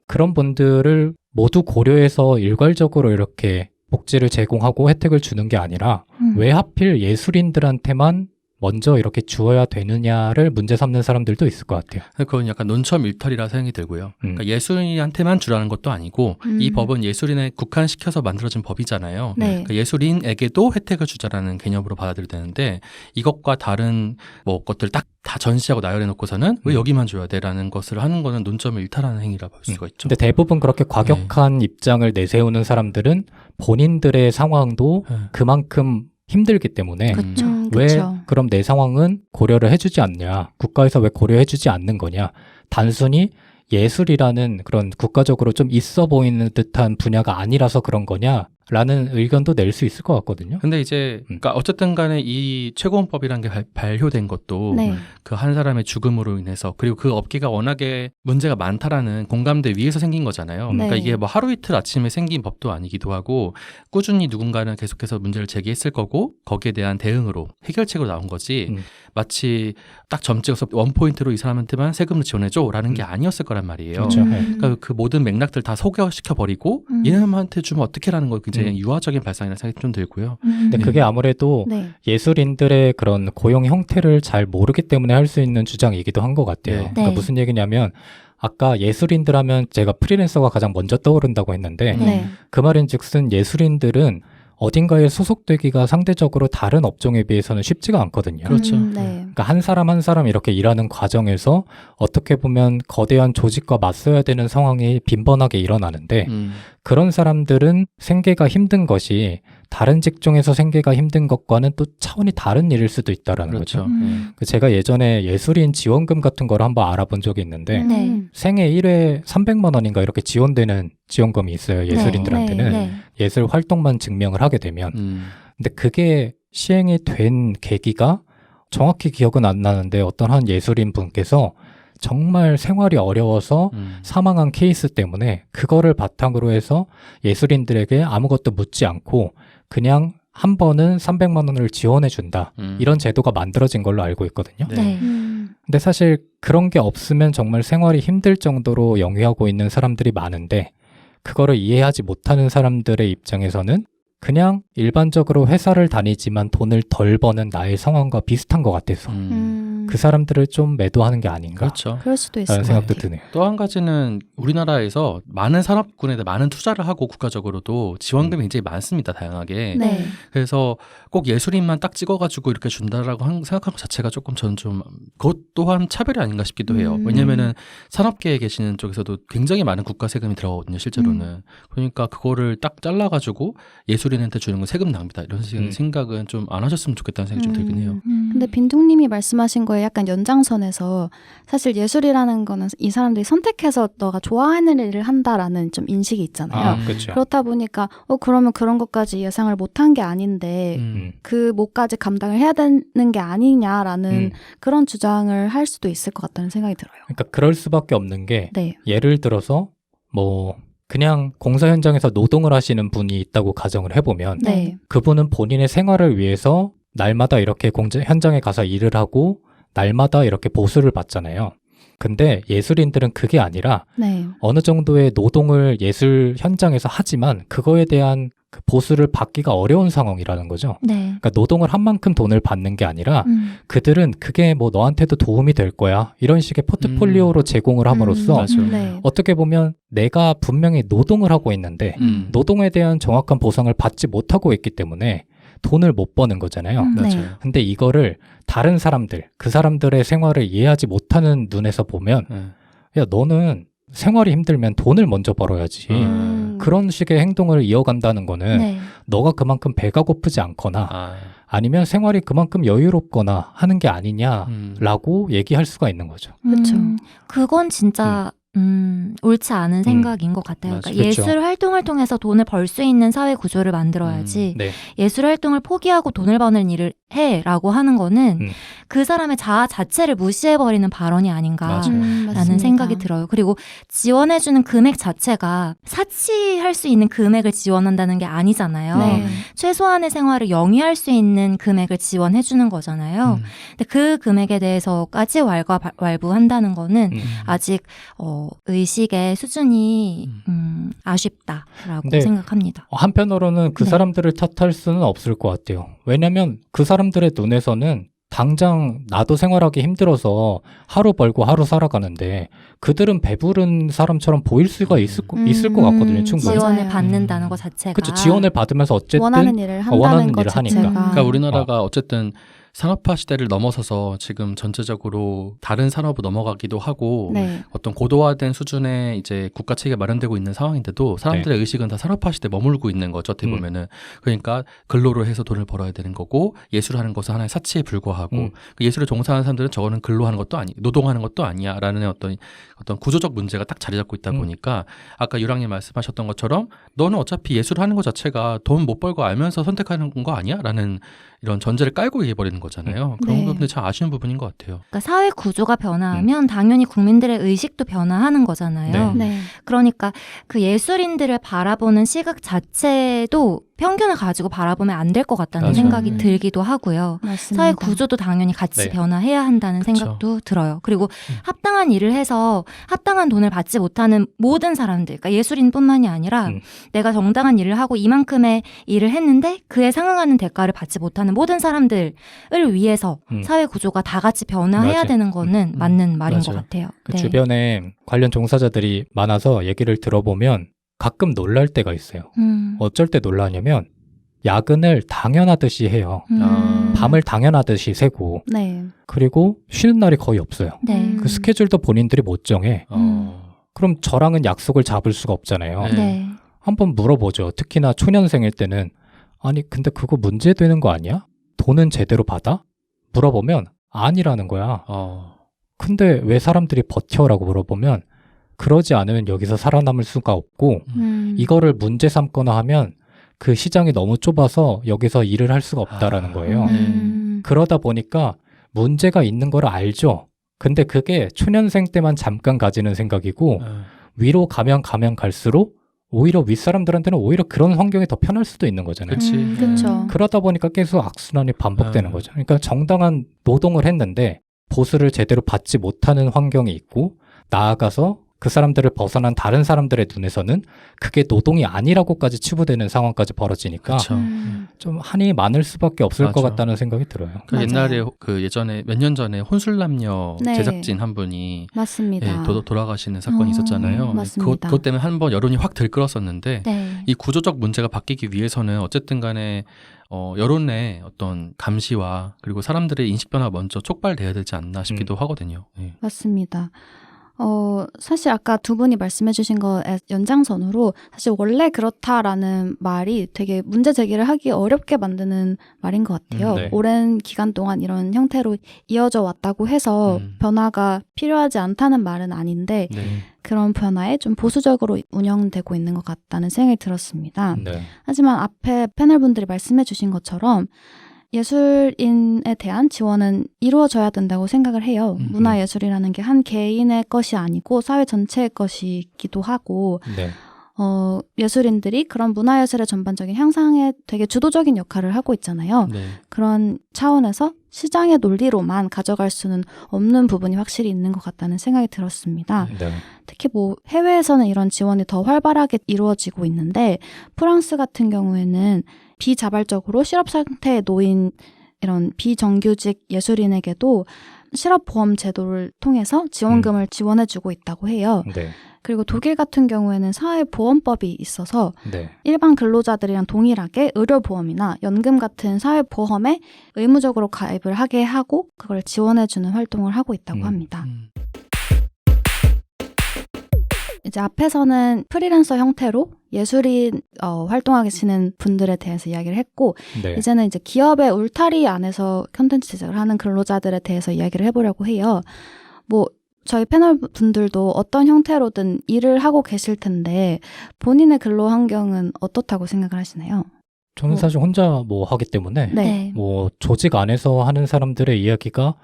Speaker 2: 그런 분들을 모두 고려해서 일괄적으로 이렇게 복지를 제공하고 혜택을 주는 게 아니라 왜 하필 예술인들한테만 먼저 이렇게 주어야 되느냐를 문제 삼는 사람들도 있을 것 같아요.
Speaker 3: 그건 약간 논점 일탈이라 생각이 들고요. 그러니까 예술인한테만 주라는 것도 아니고 이 법은 예술인에 국한시켜서 만들어진 법이잖아요.
Speaker 1: 네.
Speaker 3: 그러니까 예술인에게도 혜택을 주자라는 개념으로 받아들여야 되는데 이것과 다른 뭐 것들 딱 다 전시하고 나열해 놓고서는 왜 여기만 줘야 돼라는 것을 하는 거는 논점을 일탈하는 행위라 볼 수가 있죠.
Speaker 2: 근데 대부분 그렇게 과격한 입장을 내세우는 사람들은 본인들의 상황도 그만큼 힘들기 때문에 왜
Speaker 1: 그쵸.
Speaker 2: 그럼 내 상황은 고려를 해주지 않냐, 국가에서 왜 고려해주지 않는 거냐, 단순히 예술이라는 그런 국가적으로 좀 있어 보이는 듯한 분야가 아니라서 그런 거냐, 라는 의견도 낼 수 있을 것 같거든요.
Speaker 3: 근데 이제 그러니까 어쨌든 간에 이 최고원법이라는 게 발효된 것도
Speaker 1: 네.
Speaker 3: 그 한 사람의 죽음으로 인해서 그리고 그 업계가 워낙에 문제가 많다라는 공감대 위에서 생긴 거잖아요. 그러니까
Speaker 1: 네.
Speaker 3: 이게 뭐 하루 이틀 아침에 생긴 법도 아니기도 하고 꾸준히 누군가는 계속해서 문제를 제기했을 거고 거기에 대한 대응으로 해결책으로 나온 거지 마치 딱 점 찍어서 원포인트로 이 사람한테만 세금을 지원해줘라는 게 아니었을 거란 말이에요.
Speaker 2: 그렇죠.
Speaker 3: 그러니까 그 모든 맥락들 다 소개시켜버리고 얘네한테 주면 어떻게라는 거 굉장히 유화적인 발상이라는 생각이 좀 들고요.
Speaker 2: 근데 그게 아무래도
Speaker 1: 네.
Speaker 2: 예술인들의 그런 고용 형태를 잘 모르기 때문에 할 수 있는 주장이기도 한 것 같아요.
Speaker 3: 네.
Speaker 2: 그러니까
Speaker 4: 네.
Speaker 2: 무슨 얘기냐면 아까 예술인들 하면 제가 프리랜서가 가장 먼저 떠오른다고 했는데
Speaker 1: 네.
Speaker 2: 그 말인즉슨 예술인들은 어딘가에 소속되기가 상대적으로 다른 업종에 비해서는 쉽지가 않거든요.
Speaker 3: 그렇죠.
Speaker 1: 네.
Speaker 2: 그러니까 한 사람 이렇게 일하는 과정에서 어떻게 보면 거대한 조직과 맞서야 되는 상황이 빈번하게 일어나는데 그런 사람들은 생계가 힘든 것이 다른 직종에서 생계가 힘든 것과는 또 차원이 다른 일일 수도 있다라는
Speaker 3: 그렇죠.
Speaker 2: 거죠. 제가 예전에 예술인 지원금 같은 걸 한번 알아본 적이 있는데
Speaker 4: 네.
Speaker 2: 생애 1회 300만 원인가 이렇게 지원되는 지원금이 있어요. 예술인들한테는.
Speaker 1: 네.
Speaker 2: 예술 활동만 증명을 하게 되면. 근데 그게 시행이 된 계기가 정확히 기억은 안 나는데 어떤 한 예술인 분께서 정말 생활이 어려워서 사망한 케이스 때문에 그거를 바탕으로 해서 예술인들에게 아무것도 묻지 않고 그냥 한 번은 300만 원을 지원해 준다. 이런 제도가 만들어진 걸로 알고 있거든요.
Speaker 4: 네.
Speaker 2: 근데 사실 그런 게 없으면 정말 생활이 힘들 정도로 영위하고 있는 사람들이 많은데 그거를 이해하지 못하는 사람들의 입장에서는 그냥 일반적으로 회사를 다니지만 돈을 덜 버는 나의 상황과 비슷한 것 같아서 그 사람들을 좀 매도하는 게 아닌가
Speaker 3: 그렇죠.
Speaker 1: 그럴 수도 있을
Speaker 2: 라는
Speaker 1: 것
Speaker 2: 생각도
Speaker 1: 같아요.
Speaker 2: 드네요.
Speaker 3: 또 한 가지는 우리나라에서 많은 산업군에 많은 투자를 하고 국가적으로도 지원금이 굉장히 많습니다. 다양하게.
Speaker 1: 네.
Speaker 3: 그래서 꼭 예술인만 딱 찍어가지고 이렇게 준다라고 생각하는 것 자체가 조금 저는 좀 그것 또한 차별이 아닌가 싶기도 해요. 왜냐면은 산업계에 계시는 쪽에서도 굉장히 많은 국가 세금이 들어가거든요. 실제로는. 그러니까 그거를 딱 잘라가지고 예술인한테 주는 건 세금 낭비다. 이런 생각은 좀 안 하셨으면 좋겠다는 생각이 좀 들긴 해요.
Speaker 1: 근데 빈둥님이 말씀하신 거에 약간 연장선에서 사실 예술이라는 거는 이 사람들이 선택해서 너가 좋아하는 일을 한다라는 좀 인식이 있잖아요.
Speaker 2: 그렇죠.
Speaker 1: 그렇다 보니까 그러면 그런 것까지 예상을 못한 게 아닌데 그 뭐까지 감당을 해야 되는 게 아니냐라는 그런 주장을 할 수도 있을 것 같다는 생각이 들어요.
Speaker 2: 그러니까 그럴 수밖에 없는 게
Speaker 1: 네.
Speaker 2: 예를 들어서 뭐 그냥 공사 현장에서 노동을 하시는 분이 있다고 가정을 해보면
Speaker 1: 네.
Speaker 2: 그분은 본인의 생활을 위해서 날마다 이렇게 현장에 가서 일을 하고 날마다 이렇게 보수를 받잖아요. 근데 예술인들은 그게 아니라
Speaker 1: 네.
Speaker 2: 어느 정도의 노동을 예술 현장에서 하지만 그거에 대한 그 보수를 받기가 어려운 상황이라는 거죠.
Speaker 4: 네.
Speaker 2: 그러니까 노동을 한 만큼 돈을 받는 게 아니라 그들은 그게 뭐 너한테도 도움이 될 거야. 이런 식의 포트폴리오로 제공을 함으로써
Speaker 3: 맞아요.
Speaker 1: 네.
Speaker 2: 어떻게 보면 내가 분명히 노동을 하고 있는데 노동에 대한 정확한 보상을 받지 못하고 있기 때문에 돈을 못 버는 거잖아요.
Speaker 3: 맞아요.
Speaker 2: 근데 이거를 다른 사람들, 그 사람들의 생활을 이해하지 못하는 눈에서 보면 야, 너는 생활이 힘들면 돈을 먼저 벌어야지. 그런 식의 행동을 이어간다는 거는
Speaker 4: 네.
Speaker 2: 너가 그만큼 배가 고프지 않거나 아니면 생활이 그만큼 여유롭거나 하는 게 아니냐라고 얘기할 수가 있는 거죠.
Speaker 1: 그렇죠.
Speaker 4: 그건 진짜 옳지 않은 생각인 것 같아요. 그러니까
Speaker 2: 그렇죠.
Speaker 4: 예술 활동을 통해서 돈을 벌 수 있는 사회 구조를 만들어야지
Speaker 2: 네.
Speaker 4: 예술 활동을 포기하고 돈을 버는 일을 해라고 하는 거는 그 사람의 자아 자체를 무시해버리는 발언이 아닌가라는
Speaker 3: 맞아요.
Speaker 4: 생각이 들어요. 그리고 지원해주는 금액 자체가 사치할 수 있는 금액을 지원한다는 게 아니잖아요.
Speaker 1: 네.
Speaker 4: 최소한의 생활을 영위할 수 있는 금액을 지원해주는 거잖아요. 근데 그 금액에 대해서까지 왈가왈부한다는 거는 아직 의식의 수준이 아쉽다라고
Speaker 2: 네.
Speaker 4: 생각합니다.
Speaker 2: 한편으로는 그
Speaker 4: 네.
Speaker 2: 사람들을 탓할 수는 없을 것 같아요. 왜냐면 그 사람들의 눈에서는 당장 나도 생활하기 힘들어서 하루 벌고 하루 살아가는데 그들은 배부른 사람처럼 보일 수가 있을 것 같거든요. 충분히.
Speaker 1: 맞아요.
Speaker 4: 지원을 받는다는 것 자체가.
Speaker 2: 그렇죠. 지원을 받으면서 어쨌든
Speaker 1: 원하는 일을 한다는
Speaker 2: 원하는
Speaker 1: 것
Speaker 2: 일을 하니까.
Speaker 1: 자체가.
Speaker 3: 그러니까 우리나라가 어쨌든 산업화 시대를 넘어서서 지금 전체적으로 다른 산업으로 넘어가기도 하고
Speaker 1: 네.
Speaker 3: 어떤 고도화된 수준의 이제 국가 체계가 마련되고 있는 상황인데도 사람들의 의식은 다 산업화 시대에 머물고 있는 거죠. 어떻게 보면은 그러니까 근로로 해서 돈을 벌어야 되는 거고 예술하는 것은 하나의 사치에 불과하고 그 예술에 종사하는 사람들은 저거는 근로하는 것도 아니, 노동하는 것도 아니야라는 어떤 구조적 문제가 딱 자리 잡고 있다 보니까 아까 유랑님 말씀하셨던 것처럼 너는 어차피 예술하는 것 자체가 돈 못 벌고 알면서 선택하는 거 아니야?라는 이런 전제를 깔고 얘기해버리는 거잖아요. 그런
Speaker 1: 네.
Speaker 3: 부분이 참 아쉬운 부분인 것 같아요.
Speaker 4: 그러니까 사회 구조가 변화하면 당연히 국민들의 의식도 변화하는 거잖아요.
Speaker 2: 네.
Speaker 1: 네.
Speaker 4: 그러니까 그 예술인들을 바라보는 시각 자체도 편견을 가지고 바라보면 안 될 것 같다는
Speaker 3: 맞아요.
Speaker 4: 생각이 들기도 하고요.
Speaker 1: 맞습니다.
Speaker 4: 사회 구조도 당연히 같이
Speaker 2: 네.
Speaker 4: 변화해야 한다는
Speaker 3: 그쵸.
Speaker 4: 생각도 들어요. 그리고 합당한 일을 해서 합당한 돈을 받지 못하는 모든 사람들, 그러니까 예술인뿐만이 아니라 내가 정당한 일을 하고 이만큼의 일을 했는데 그에 상응하는 대가를 받지 못하는 모든 사람들을 위해서 사회 구조가 다 같이 변화해야
Speaker 2: 맞아요.
Speaker 4: 되는 거는 맞는 말인
Speaker 3: 맞아요.
Speaker 4: 것 같아요.
Speaker 2: 그
Speaker 4: 네.
Speaker 2: 주변에 관련 종사자들이 많아서 얘기를 들어보면 가끔 놀랄 때가 있어요. 어쩔 때 놀라냐면 야근을 당연하듯이 해요. 밤을 당연하듯이 새고
Speaker 1: 네.
Speaker 2: 그리고 쉬는 날이 거의 없어요.
Speaker 4: 네.
Speaker 2: 그 스케줄도 본인들이 못 정해. 그럼 저랑은 약속을 잡을 수가 없잖아요.
Speaker 3: 네.
Speaker 4: 네.
Speaker 2: 한번 물어보죠. 특히나 초년생일 때는 아니 근데 그거 문제되는 거 아니야? 돈은 제대로 받아? 물어보면 아니라는 거야. 근데 왜 사람들이 버텨라고 물어보면 그러지 않으면 여기서 살아남을 수가 없고 이거를 문제 삼거나 하면 그 시장이 너무 좁아서 여기서 일을 할 수가 없다라는 거예요. 그러다 보니까 문제가 있는 걸 알죠. 근데 그게 초년생 때만 잠깐 가지는 생각이고 위로 가면 갈수록 오히려 윗사람들한테는 오히려 그런 환경이 더 편할 수도 있는 거잖아요.
Speaker 3: 그치.
Speaker 1: 그렇죠.
Speaker 2: 그러다 보니까 계속 악순환이 반복되는 거죠. 그러니까 정당한 노동을 했는데 보수를 제대로 받지 못하는 환경이 있고 나아가서 그 사람들을 벗어난 다른 사람들의 눈에서는 그게 노동이 아니라고까지 치부되는 상황까지 벌어지니까
Speaker 3: 그쵸.
Speaker 2: 좀 한이 많을 수밖에 없을 것
Speaker 3: 맞아.
Speaker 2: 같다는 생각이 들어요.
Speaker 3: 그
Speaker 1: 맞아요.
Speaker 3: 옛날에 그 예전에 몇 년 전에 혼술남녀
Speaker 1: 네.
Speaker 3: 제작진 한 분이
Speaker 1: 맞습니다.
Speaker 3: 돌아가시는 사건이 있었잖아요.
Speaker 1: 맞습니다.
Speaker 3: 그것 때문에 한번 여론이 확 들끓었었는데
Speaker 4: 네.
Speaker 3: 이 구조적 문제가 바뀌기 위해서는 어쨌든 간에 여론의 어떤 감시와 그리고 사람들의 인식 변화가 먼저 촉발돼야 되지 않나 싶기도 하거든요. 예.
Speaker 1: 맞습니다. 사실 아까 두 분이 말씀해 주신 거에 연장선으로 사실 원래 그렇다라는 말이 되게 문제 제기를 하기 어렵게 만드는 말인 것 같아요.
Speaker 2: 네.
Speaker 1: 오랜 기간 동안 이런 형태로 이어져 왔다고 해서 변화가 필요하지 않다는 말은 아닌데
Speaker 3: 네.
Speaker 1: 그런 변화에 좀 보수적으로 운영되고 있는 것 같다는 생각이 들었습니다.
Speaker 2: 네.
Speaker 1: 하지만 앞에 패널분들이 말씀해 주신 것처럼 예술인에 대한 지원은 이루어져야 된다고 생각을 해요. 문화예술이라는 게 한 개인의 것이 아니고 사회 전체의 것이기도 하고
Speaker 2: 네.
Speaker 1: 예술인들이 그런 문화예술의 전반적인 향상에 되게 주도적인 역할을 하고 있잖아요.
Speaker 3: 네.
Speaker 1: 그런 차원에서 시장의 논리로만 가져갈 수는 없는 부분이 확실히 있는 것 같다는 생각이 들었습니다.
Speaker 2: 네.
Speaker 1: 특히 해외에서는 이런 지원이 더 활발하게 이루어지고 있는데 프랑스 같은 경우에는 비자발적으로 실업 상태에 놓인 이런 비정규직 예술인에게도 실업보험 제도를 통해서 지원금을 지원해주고 있다고 해요.
Speaker 2: 네.
Speaker 1: 그리고 독일 같은 경우에는 사회보험법이 있어서
Speaker 2: 네.
Speaker 1: 일반 근로자들이랑 동일하게 의료보험이나 연금 같은 사회보험에 의무적으로 가입을 하게 하고 그걸 지원해주는 활동을 하고 있다고 합니다. 이제 앞에서는 프리랜서 형태로 예술인 활동하시는 분들에 대해서 이야기를 했고
Speaker 2: 네.
Speaker 1: 이제는 이제 기업의 울타리 안에서 콘텐츠 제작을 하는 근로자들에 대해서 이야기를 해보려고 해요. 저희 패널 분들도 어떤 형태로든 일을 하고 계실 텐데 본인의 근로 환경은 어떻다고 생각을 하시나요?
Speaker 2: 저는 사실 혼자 하기 때문에
Speaker 1: 네.
Speaker 2: 조직 안에서 하는 사람들의 이야기가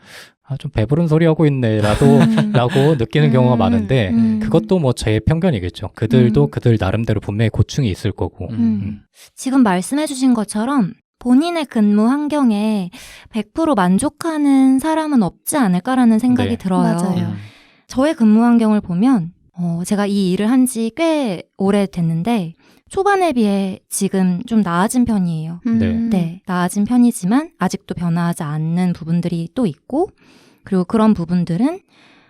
Speaker 2: 좀 배부른 소리 하고 있네라고 느끼는 경우가 많은데 그것도 제 편견이겠죠. 그들도 그들 나름대로 분명히 고충이 있을 거고.
Speaker 4: 지금 말씀해주신 것처럼 본인의 근무 환경에 100% 만족하는 사람은 없지 않을까라는 생각이
Speaker 2: 네.
Speaker 4: 들어요.
Speaker 1: 맞아요.
Speaker 4: 저의 근무 환경을 보면 제가 이 일을 한 지 꽤 오래됐는데 초반에 비해 지금 좀 나아진 편이에요. 네, 나아진 편이지만 아직도 변화하지 않는 부분들이 또 있고 그리고 그런 부분들은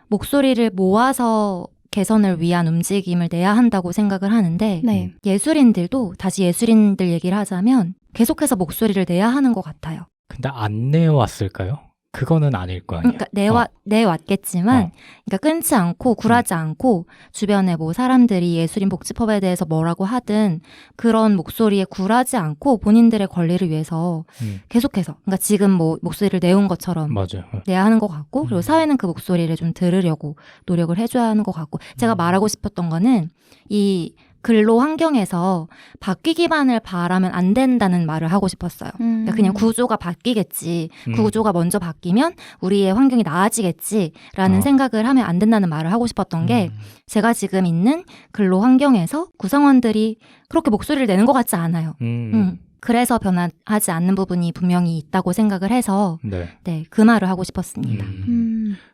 Speaker 4: 목소리를 모아서 개선을 위한 움직임을 내야 한다고 생각을 하는데
Speaker 1: 네.
Speaker 4: 예술인들도 다시 예술인들 얘기를 하자면 계속해서 목소리를 내야 하는 것 같아요.
Speaker 2: 근데 안 내왔을까요? 그거는 아닐 거 아니에요.
Speaker 4: 그러니까 내왔겠지만, 그러니까 끊지 않고 굴하지 않고 주변에 뭐 사람들이 예술인 복지법에 대해서 뭐라고 하든 그런 목소리에 굴하지 않고 본인들의 권리를 위해서 계속해서, 그러니까 지금 뭐 목소리를 내온 것처럼
Speaker 2: 맞아요.
Speaker 4: 내야 하는 것 같고, 그리고 사회는 그 목소리를 좀 들으려고 노력을 해줘야 하는 것 같고, 제가 말하고 싶었던 거는 이 근로 환경에서 바뀌기만을 바라면 안 된다는 말을 하고 싶었어요. 그러니까 그냥 구조가 바뀌겠지. 구조가 먼저 바뀌면 우리의 환경이 나아지겠지라는 생각을 하면 안 된다는 말을 하고 싶었던 게 제가 지금 있는 근로 환경에서 구성원들이 그렇게 목소리를 내는 것 같지 않아요. 그래서 변화하지 않는 부분이 분명히 있다고 생각을 해서 네, 그 말을 하고 싶었습니다.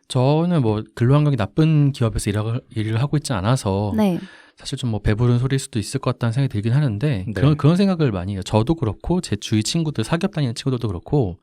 Speaker 3: 저는 뭐 근로 환경이 나쁜 기업에서 일을 하고 있지 않아서
Speaker 1: 네.
Speaker 3: 사실 좀 뭐 배부른 소리일 수도 있을 것 같다는 생각이 들긴 하는데 그런 생각을 많이 해요. 저도 그렇고 제 주위 친구들, 사기업 다니는 친구들도 그렇고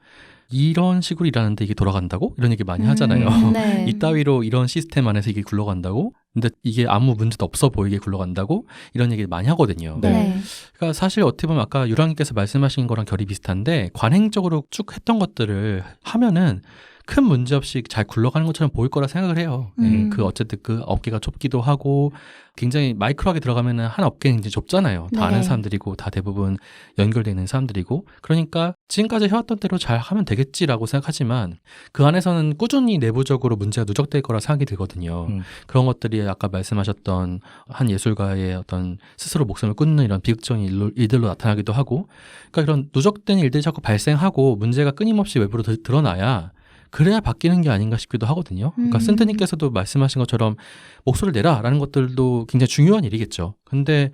Speaker 3: 이런 식으로 일하는데 이게 돌아간다고? 이런 얘기 많이 하잖아요.
Speaker 1: 네.
Speaker 3: 이따위로 이런 시스템 안에서 이게 굴러간다고? 근데 이게 아무 문제도 없어 보이게 굴러간다고? 이런 얘기 많이 하거든요.
Speaker 1: 네.
Speaker 3: 그러니까 사실 어떻게 보면 아까 유랑님께서 말씀하신 거랑 결이 비슷한데 관행적으로 쭉 했던 것들을 하면은 큰 문제 없이 잘 굴러가는 것처럼 보일 거라 생각을 해요. 그 어쨌든 그 업계가 좁기도 하고 굉장히 마이크로하게 들어가면은 한 업계는 이제 좁잖아요. 다 아는 사람들이고 다 대부분 연결되어 있는 사람들이고 그러니까 지금까지 해왔던 대로 잘 하면 되겠지라고 생각하지만 그 안에서는 꾸준히 내부적으로 문제가 누적될 거라 생각이 들거든요. 그런 것들이 아까 말씀하셨던 한 예술가의 어떤 스스로 목숨을 끊는 이런 비극적인 일들로 나타나기도 하고 그러니까 이런 누적된 일들이 자꾸 발생하고 문제가 끊임없이 외부로 드러나야 그래야 바뀌는 게 아닌가 싶기도 하거든요. 그러니까 센터님께서도 말씀하신 것처럼 목소리를 내라라는 것들도 굉장히 중요한 일이겠죠. 근데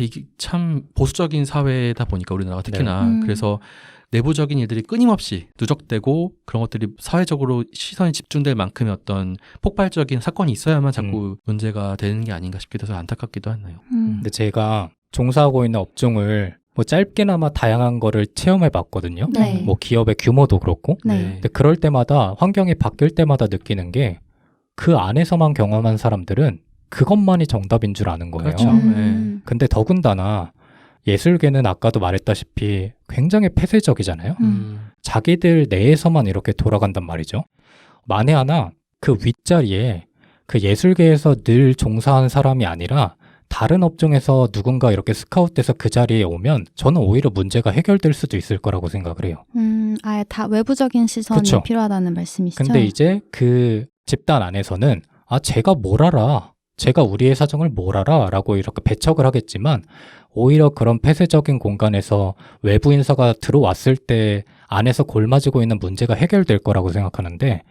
Speaker 3: 이게 참 보수적인 사회다 보니까 우리나라가 특히나 그래서 내부적인 일들이 끊임없이 누적되고 그런 것들이 사회적으로 시선이 집중될 만큼의 어떤 폭발적인 사건이 있어야만 자꾸 문제가 되는 게 아닌가 싶기도 해서 안타깝기도 하네요.
Speaker 2: 근데 제가 종사하고 있는 업종을 뭐 짧게나마 다양한 거를 체험해 봤거든요.
Speaker 1: 네.
Speaker 2: 뭐 기업의 규모도 그렇고.
Speaker 1: 네.
Speaker 2: 근데 그럴 때마다 환경이 바뀔 때마다 느끼는 게 그 안에서만 경험한 사람들은 그것만이 정답인 줄 아는 거예요.
Speaker 3: 그렇죠.
Speaker 2: 근데 더군다나 예술계는 아까도 말했다시피 굉장히 폐쇄적이잖아요. 자기들 내에서만 이렇게 돌아간단 말이죠. 만에 하나 그 윗자리에 그 예술계에서 늘 종사한 사람이 아니라 다른 업종에서 누군가 이렇게 스카웃돼서 그 자리에 오면 저는 오히려 문제가 해결될 수도 있을 거라고 생각을 해요.
Speaker 1: 아예 다 외부적인 시선이
Speaker 2: 그쵸.
Speaker 1: 필요하다는 말씀이시죠?
Speaker 2: 근데 이제 그 집단 안에서는 제가 뭘 알아? 제가 우리의 사정을 뭘 알아? 라고 이렇게 배척을 하겠지만 오히려 그런 폐쇄적인 공간에서 외부 인사가 들어왔을 때 안에서 골마지고 있는 문제가 해결될 거라고 생각하는데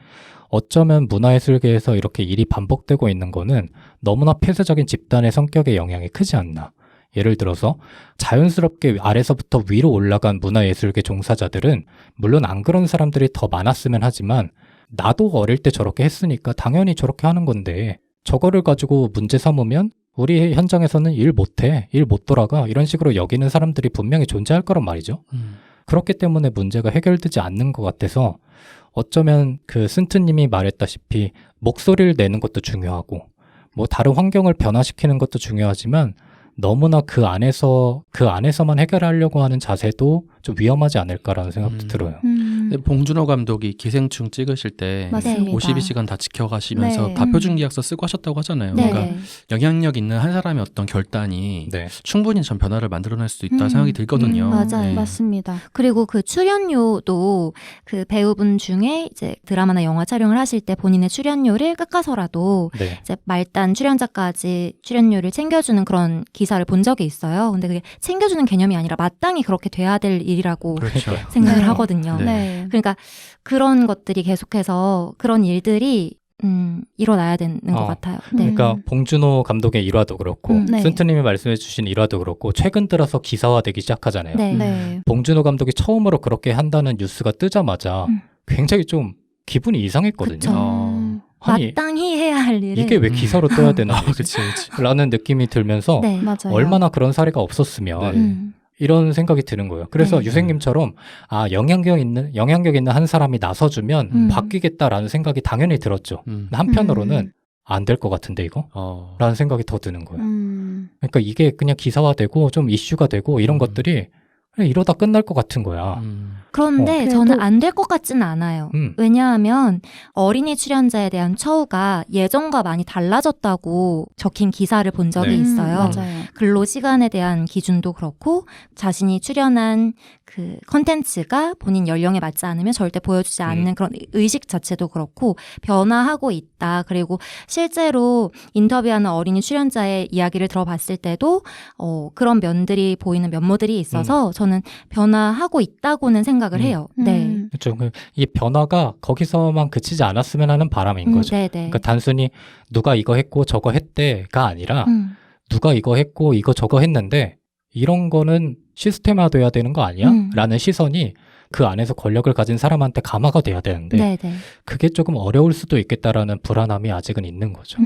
Speaker 2: 어쩌면 문화예술계에서 이렇게 일이 반복되고 있는 거는 너무나 폐쇄적인 집단의 성격의 영향이 크지 않나. 예를 들어서 자연스럽게 아래서부터 위로 올라간 문화예술계 종사자들은 물론 안 그런 사람들이 더 많았으면 하지만 나도 어릴 때 저렇게 했으니까 당연히 저렇게 하는 건데 저거를 가지고 문제 삼으면 우리 현장에서는 일 못해, 일 못 돌아가 이런 식으로 여기는 사람들이 분명히 존재할 거란 말이죠. 그렇기 때문에 문제가 해결되지 않는 것 같아서 어쩌면 그 쓴트님이 말했다시피 목소리를 내는 것도 중요하고 뭐 다른 환경을 변화시키는 것도 중요하지만 너무나 그 안에서만 해결하려고 하는 자세도 좀 위험하지 않을까라는 생각도 들어요.
Speaker 3: 봉준호 감독이 기생충 찍으실 때
Speaker 1: 맞습니다.
Speaker 3: 52시간 다 지켜가시면서
Speaker 1: 네.
Speaker 3: 다표준 계약서 쓰고 하셨다고 하잖아요.
Speaker 4: 네.
Speaker 3: 그러니까 영향력 있는 한 사람의 어떤 결단이 충분히 전 변화를 만들어낼 수 있다 생각이 들거든요.
Speaker 4: 맞아요.
Speaker 1: 맞습니다.
Speaker 4: 그리고 그 출연료도 그 배우분 중에 이제 드라마나 영화 촬영을 하실 때 본인의 출연료를 깎아서라도 이제 말단 출연자까지 출연료를 챙겨주는 그런 기사를 본 적이 있어요. 근데 그게 챙겨주는 개념이 아니라 마땅히 그렇게 돼야 될 일이라고
Speaker 3: 그렇죠.
Speaker 4: 생각을
Speaker 1: 네.
Speaker 4: 하거든요.
Speaker 1: 네.
Speaker 4: 그러니까 그런 것들이 계속해서 그런 일들이 일어나야 되는 것 같아요. 네.
Speaker 2: 그러니까 봉준호 감독의 일화도 그렇고
Speaker 1: 네.
Speaker 2: 쓴트님이 말씀해 주신 일화도 그렇고 최근 들어서 기사화되기 시작하잖아요.
Speaker 4: 네.
Speaker 1: 네.
Speaker 2: 봉준호 감독이 처음으로 그렇게 한다는 뉴스가 뜨자마자 굉장히 좀 기분이 이상했거든요.
Speaker 4: 그쵸.
Speaker 2: 아니,
Speaker 4: 마땅히 해야 할 일을
Speaker 2: 이게 왜 기사로 떠야 되나
Speaker 3: 그치.
Speaker 2: 라는 느낌이 들면서
Speaker 4: 네.
Speaker 1: 맞아요.
Speaker 2: 얼마나 그런 사례가 없었으면
Speaker 3: 네.
Speaker 2: 이런 생각이 드는 거예요. 그래서 유생님처럼 영향력 있는 한 사람이 나서주면 바뀌겠다라는 생각이 당연히 들었죠. 한편으로는 안 될 것 같은데 이거? 라는 생각이 더 드는 거예요. 그러니까 이게 그냥 기사화되고 좀 이슈가 되고 이런 것들이 이러다 끝날 것 같은 거야.
Speaker 4: 그런데
Speaker 1: 그래도-
Speaker 4: 저는 안 될 것 같지는 않아요. 왜냐하면 어린이 출연자에 대한 처우가 예전과 많이 달라졌다고 적힌 기사를 본 적이
Speaker 2: 네.
Speaker 4: 있어요.
Speaker 1: 맞아요.
Speaker 4: 근로시간에 대한 기준도 그렇고 자신이 출연한 그 컨텐츠가 본인 연령에 맞지 않으면 절대 보여주지 않는 그런 의식 자체도 그렇고 변화하고 있다. 그리고 실제로 인터뷰하는 어린이 출연자의 이야기를 들어봤을 때도 그런 면들이 보이는 면모들이 있어서 저는 변화하고 있다고는 생각을 해요. 네.
Speaker 2: 그렇죠. 이 변화가 거기서만 그치지 않았으면 하는 바람인 거죠.
Speaker 4: 네네.
Speaker 2: 그러니까 단순히 누가 이거 했고 저거 했대가 아니라 누가 이거 했고 이거 저거 했는데 이런 거는 시스템화돼야 되는 거 아니야? 라는 시선이 그 안에서 권력을 가진 사람한테 감화가 돼야 되는데
Speaker 4: 네네.
Speaker 2: 그게 조금 어려울 수도 있겠다라는 불안함이 아직은 있는 거죠.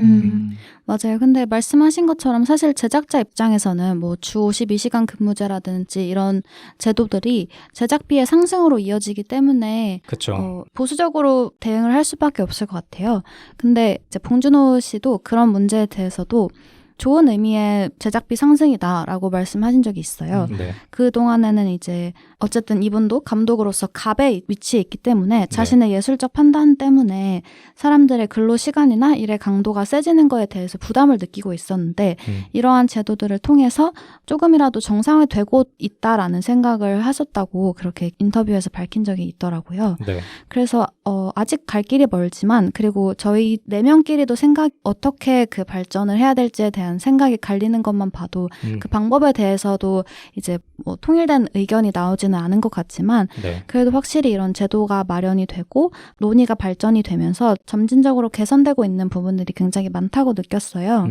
Speaker 1: 맞아요. 근데 말씀하신 것처럼 사실 제작자 입장에서는 뭐 주 52시간 근무제라든지 이런 제도들이 제작비의 상승으로 이어지기 때문에
Speaker 2: 그렇죠.
Speaker 1: 보수적으로 대응을 할 수밖에 없을 것 같아요. 근데 이제 봉준호 씨도 그런 문제에 대해서도 좋은 의미의 제작비 상승이다라고 말씀하신 적이 있어요.
Speaker 2: 네.
Speaker 1: 그동안에는 이제 어쨌든 이분도 감독으로서 갑의 위치에 있기 때문에 자신의 예술적 판단 때문에 사람들의 근로 시간이나 일의 강도가 세지는 거에 대해서 부담을 느끼고 있었는데 이러한 제도들을 통해서 조금이라도 정상화되고 있다라는 생각을 하셨다고 그렇게 인터뷰에서 밝힌 적이 있더라고요.
Speaker 2: 네.
Speaker 1: 그래서 아직 갈 길이 멀지만 그리고 저희 4명끼리도 어떻게 그 발전을 해야 될지에 대한 생각이 갈리는 것만 봐도 그 방법에 대해서도 이제 뭐 통일된 의견이 나오지는 않은 것 같지만
Speaker 2: 네.
Speaker 1: 그래도 확실히 이런 제도가 마련이 되고 논의가 발전이 되면서 점진적으로 개선되고 있는 부분들이 굉장히 많다고 느꼈어요.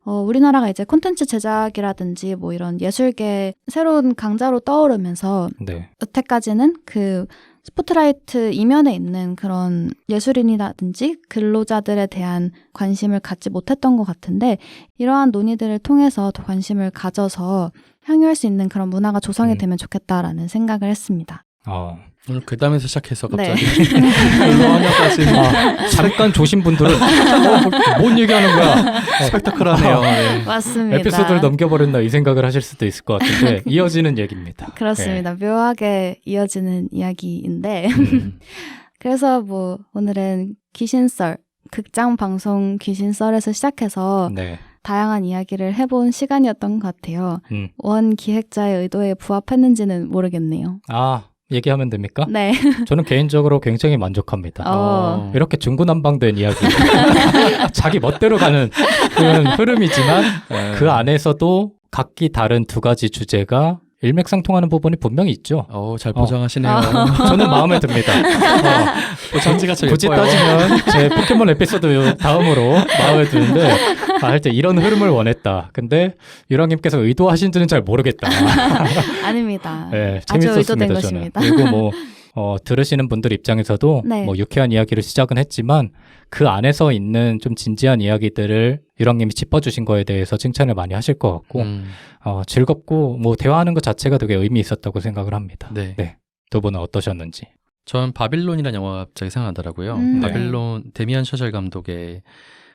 Speaker 1: 우리나라가 이제 콘텐츠 제작이라든지 뭐 이런 예술계 새로운 강자로 떠오르면서
Speaker 2: 네.
Speaker 1: 여태까지는 그 스포트라이트 이면에 있는 그런 예술인이라든지 근로자들에 대한 관심을 갖지 못했던 것 같은데 이러한 논의들을 통해서 더 관심을 가져서 향유할 수 있는 그런 문화가 조성이 되면 좋겠다라는 생각을 했습니다.
Speaker 3: 오늘 괴담에서 시작해서 갑자기
Speaker 1: 네.
Speaker 2: 잠깐 조신 분들은 뭔 얘기하는 거야?
Speaker 3: 스펙타클하네요. 네.
Speaker 1: 맞습니다.
Speaker 2: 에피소드를 넘겨버렸나 이 생각을 하실 수도 있을 것 같은데 이어지는 얘기입니다.
Speaker 1: 그렇습니다. 묘하게 이어지는 이야기인데 그래서 뭐 오늘은 귀신썰, 극장 방송 귀신썰에서 시작해서
Speaker 2: 네.
Speaker 1: 다양한 이야기를 해본 시간이었던 것 같아요. 원 기획자의 의도에 부합했는지는 모르겠네요.
Speaker 2: 얘기하면 됩니까?
Speaker 1: 네.
Speaker 2: 저는 개인적으로 굉장히 만족합니다. 이렇게 중구난방된 이야기. 자기 멋대로 가는 그런 흐름이지만 그 안에서도 각기 다른 두 가지 주제가 일맥상통하는 부분이 분명히 있죠.
Speaker 3: 잘 포장하시네요.
Speaker 2: 저는 마음에 듭니다.
Speaker 3: 전지가 제일
Speaker 2: 굳이
Speaker 3: 예뻐요.
Speaker 2: 따지면 제 포켓몬 에피소드 다음으로 마음에 드는데 할 때 이런 흐름을 원했다. 근데 유랑님께서 의도하신지는 잘 모르겠다.
Speaker 1: 아닙니다.
Speaker 2: 네,
Speaker 1: 아주
Speaker 2: 재밌었습니다.
Speaker 1: 의도된
Speaker 2: 저는.
Speaker 1: 것입니다.
Speaker 2: 그리고 뭐 들으시는 분들 입장에서도
Speaker 1: 네.
Speaker 2: 뭐 유쾌한 이야기를 시작은 했지만 그 안에서 있는 좀 진지한 이야기들을 유랑님이 짚어주신 거에 대해서 칭찬을 많이 하실 것 같고 즐겁고 뭐 대화하는 것 자체가 되게 의미 있었다고 생각을 합니다.
Speaker 3: 네.
Speaker 2: 두 분은 어떠셨는지?
Speaker 3: 전 바빌론이라는 영화가 갑자기 생각나더라고요. 바빌론, 데미안 셔젤 감독의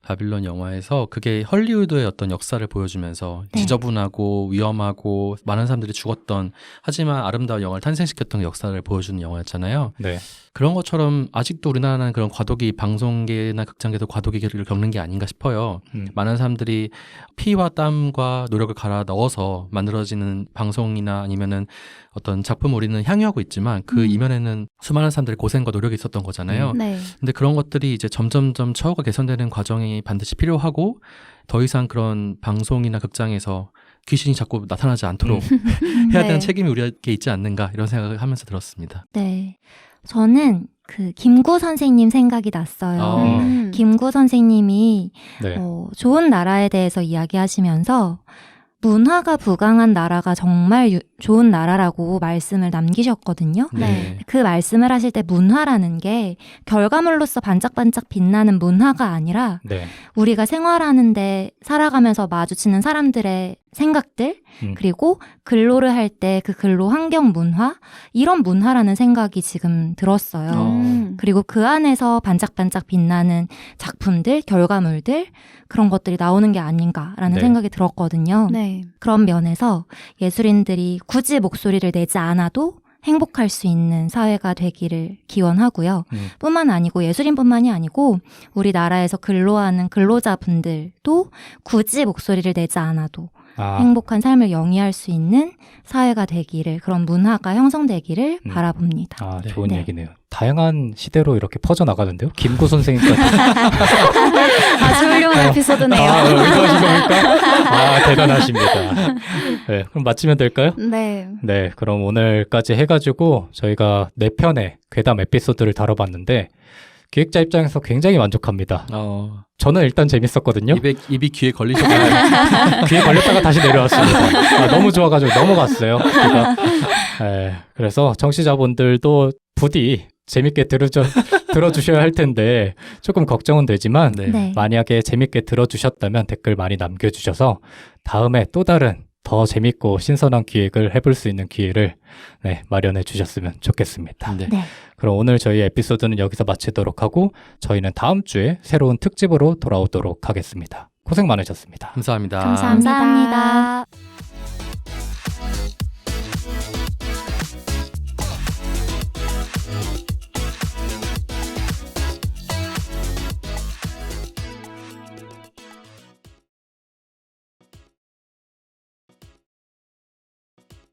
Speaker 3: 바빌론 영화에서 그게 헐리우드의 어떤 역사를 보여주면서 지저분하고 위험하고 많은 사람들이 죽었던 하지만 아름다운 영화를 탄생시켰던 역사를 보여주는 영화였잖아요.
Speaker 2: 네.
Speaker 3: 그런 것처럼 아직도 우리나라는 그런 과도기 방송계나 극장계도 과도기를 겪는 게 아닌가 싶어요. 많은 사람들이 피와 땀과 노력을 갈아 넣어서 만들어지는 방송이나 아니면은 어떤 작품을 우리는 향유하고 있지만 그 이면에는 수많은 사람들의 고생과 노력이 있었던 거잖아요.
Speaker 1: 네.
Speaker 3: 근데 그런 것들이 이제 점점점 처우가 개선되는 과정이 반드시 필요하고 더 이상 그런 방송이나 극장에서 귀신이 자꾸 나타나지 않도록 해야 되는 책임이 우리에게 있지 않는가 이런 생각을 하면서 들었습니다.
Speaker 4: 네. 저는 그 김구 선생님 생각이 났어요. 김구 선생님이
Speaker 2: 네.
Speaker 4: 좋은 나라에 대해서 이야기하시면서 문화가 부강한 나라가 정말 좋은 나라라고 말씀을 남기셨거든요.
Speaker 3: 네.
Speaker 4: 그 말씀을 하실 때 문화라는 게 결과물로서 반짝반짝 빛나는 문화가 아니라
Speaker 2: 네.
Speaker 4: 우리가 생활하는데 살아가면서 마주치는 사람들의 생각들, 그리고 근로를 할 때 그 근로 환경 문화, 이런 문화라는 생각이 지금 들었어요. 그리고 그 안에서 반짝반짝 빛나는 작품들, 결과물들, 그런 것들이 나오는 게 아닌가라는
Speaker 2: 네.
Speaker 4: 생각이 들었거든요.
Speaker 1: 네.
Speaker 4: 그런 면에서 예술인들이 굳이 목소리를 내지 않아도 행복할 수 있는 사회가 되기를 기원하고요. 뿐만 아니고 예술인뿐만이 아니고 우리나라에서 근로하는 근로자분들도 굳이 목소리를 내지 않아도 행복한 삶을 영위할 수 있는 사회가 되기를, 그런 문화가 형성되기를 바라봅니다.
Speaker 2: 좋은
Speaker 4: 네.
Speaker 2: 얘기네요. 다양한 시대로 이렇게 퍼져나가는데요. 김구 선생님까지.
Speaker 1: 아주 훌륭한 에피소드네요.
Speaker 2: 의도하신 겁니까? 대단하십니다. 네, 그럼 마치면 될까요?
Speaker 1: 네.
Speaker 2: 네, 그럼 오늘까지 해가지고 저희가 4편의 괴담 에피소드를 다뤄봤는데 기획자 입장에서 굉장히 만족합니다. 저는 일단 재밌었거든요.
Speaker 3: 입이 귀에 걸리셨나요?
Speaker 2: 귀에 걸렸다가 다시 내려왔습니다. 너무 좋아가지고 넘어갔어요. 그래서 청취자분들도 부디 재밌게 들어주셔야 할 텐데 조금 걱정은 되지만
Speaker 4: 네.
Speaker 2: 만약에 재밌게 들어주셨다면 댓글 많이 남겨주셔서 다음에 또 다른 더 재밌고 신선한 기획을 해볼 수 있는 기회를 마련해 주셨으면 좋겠습니다.
Speaker 3: 네.
Speaker 4: 네.
Speaker 2: 그럼 오늘 저희 에피소드는 여기서 마치도록 하고 저희는 다음 주에 새로운 특집으로 돌아오도록 하겠습니다. 고생 많으셨습니다.
Speaker 3: 감사합니다.
Speaker 1: 감사합니다.
Speaker 4: 감사합니다.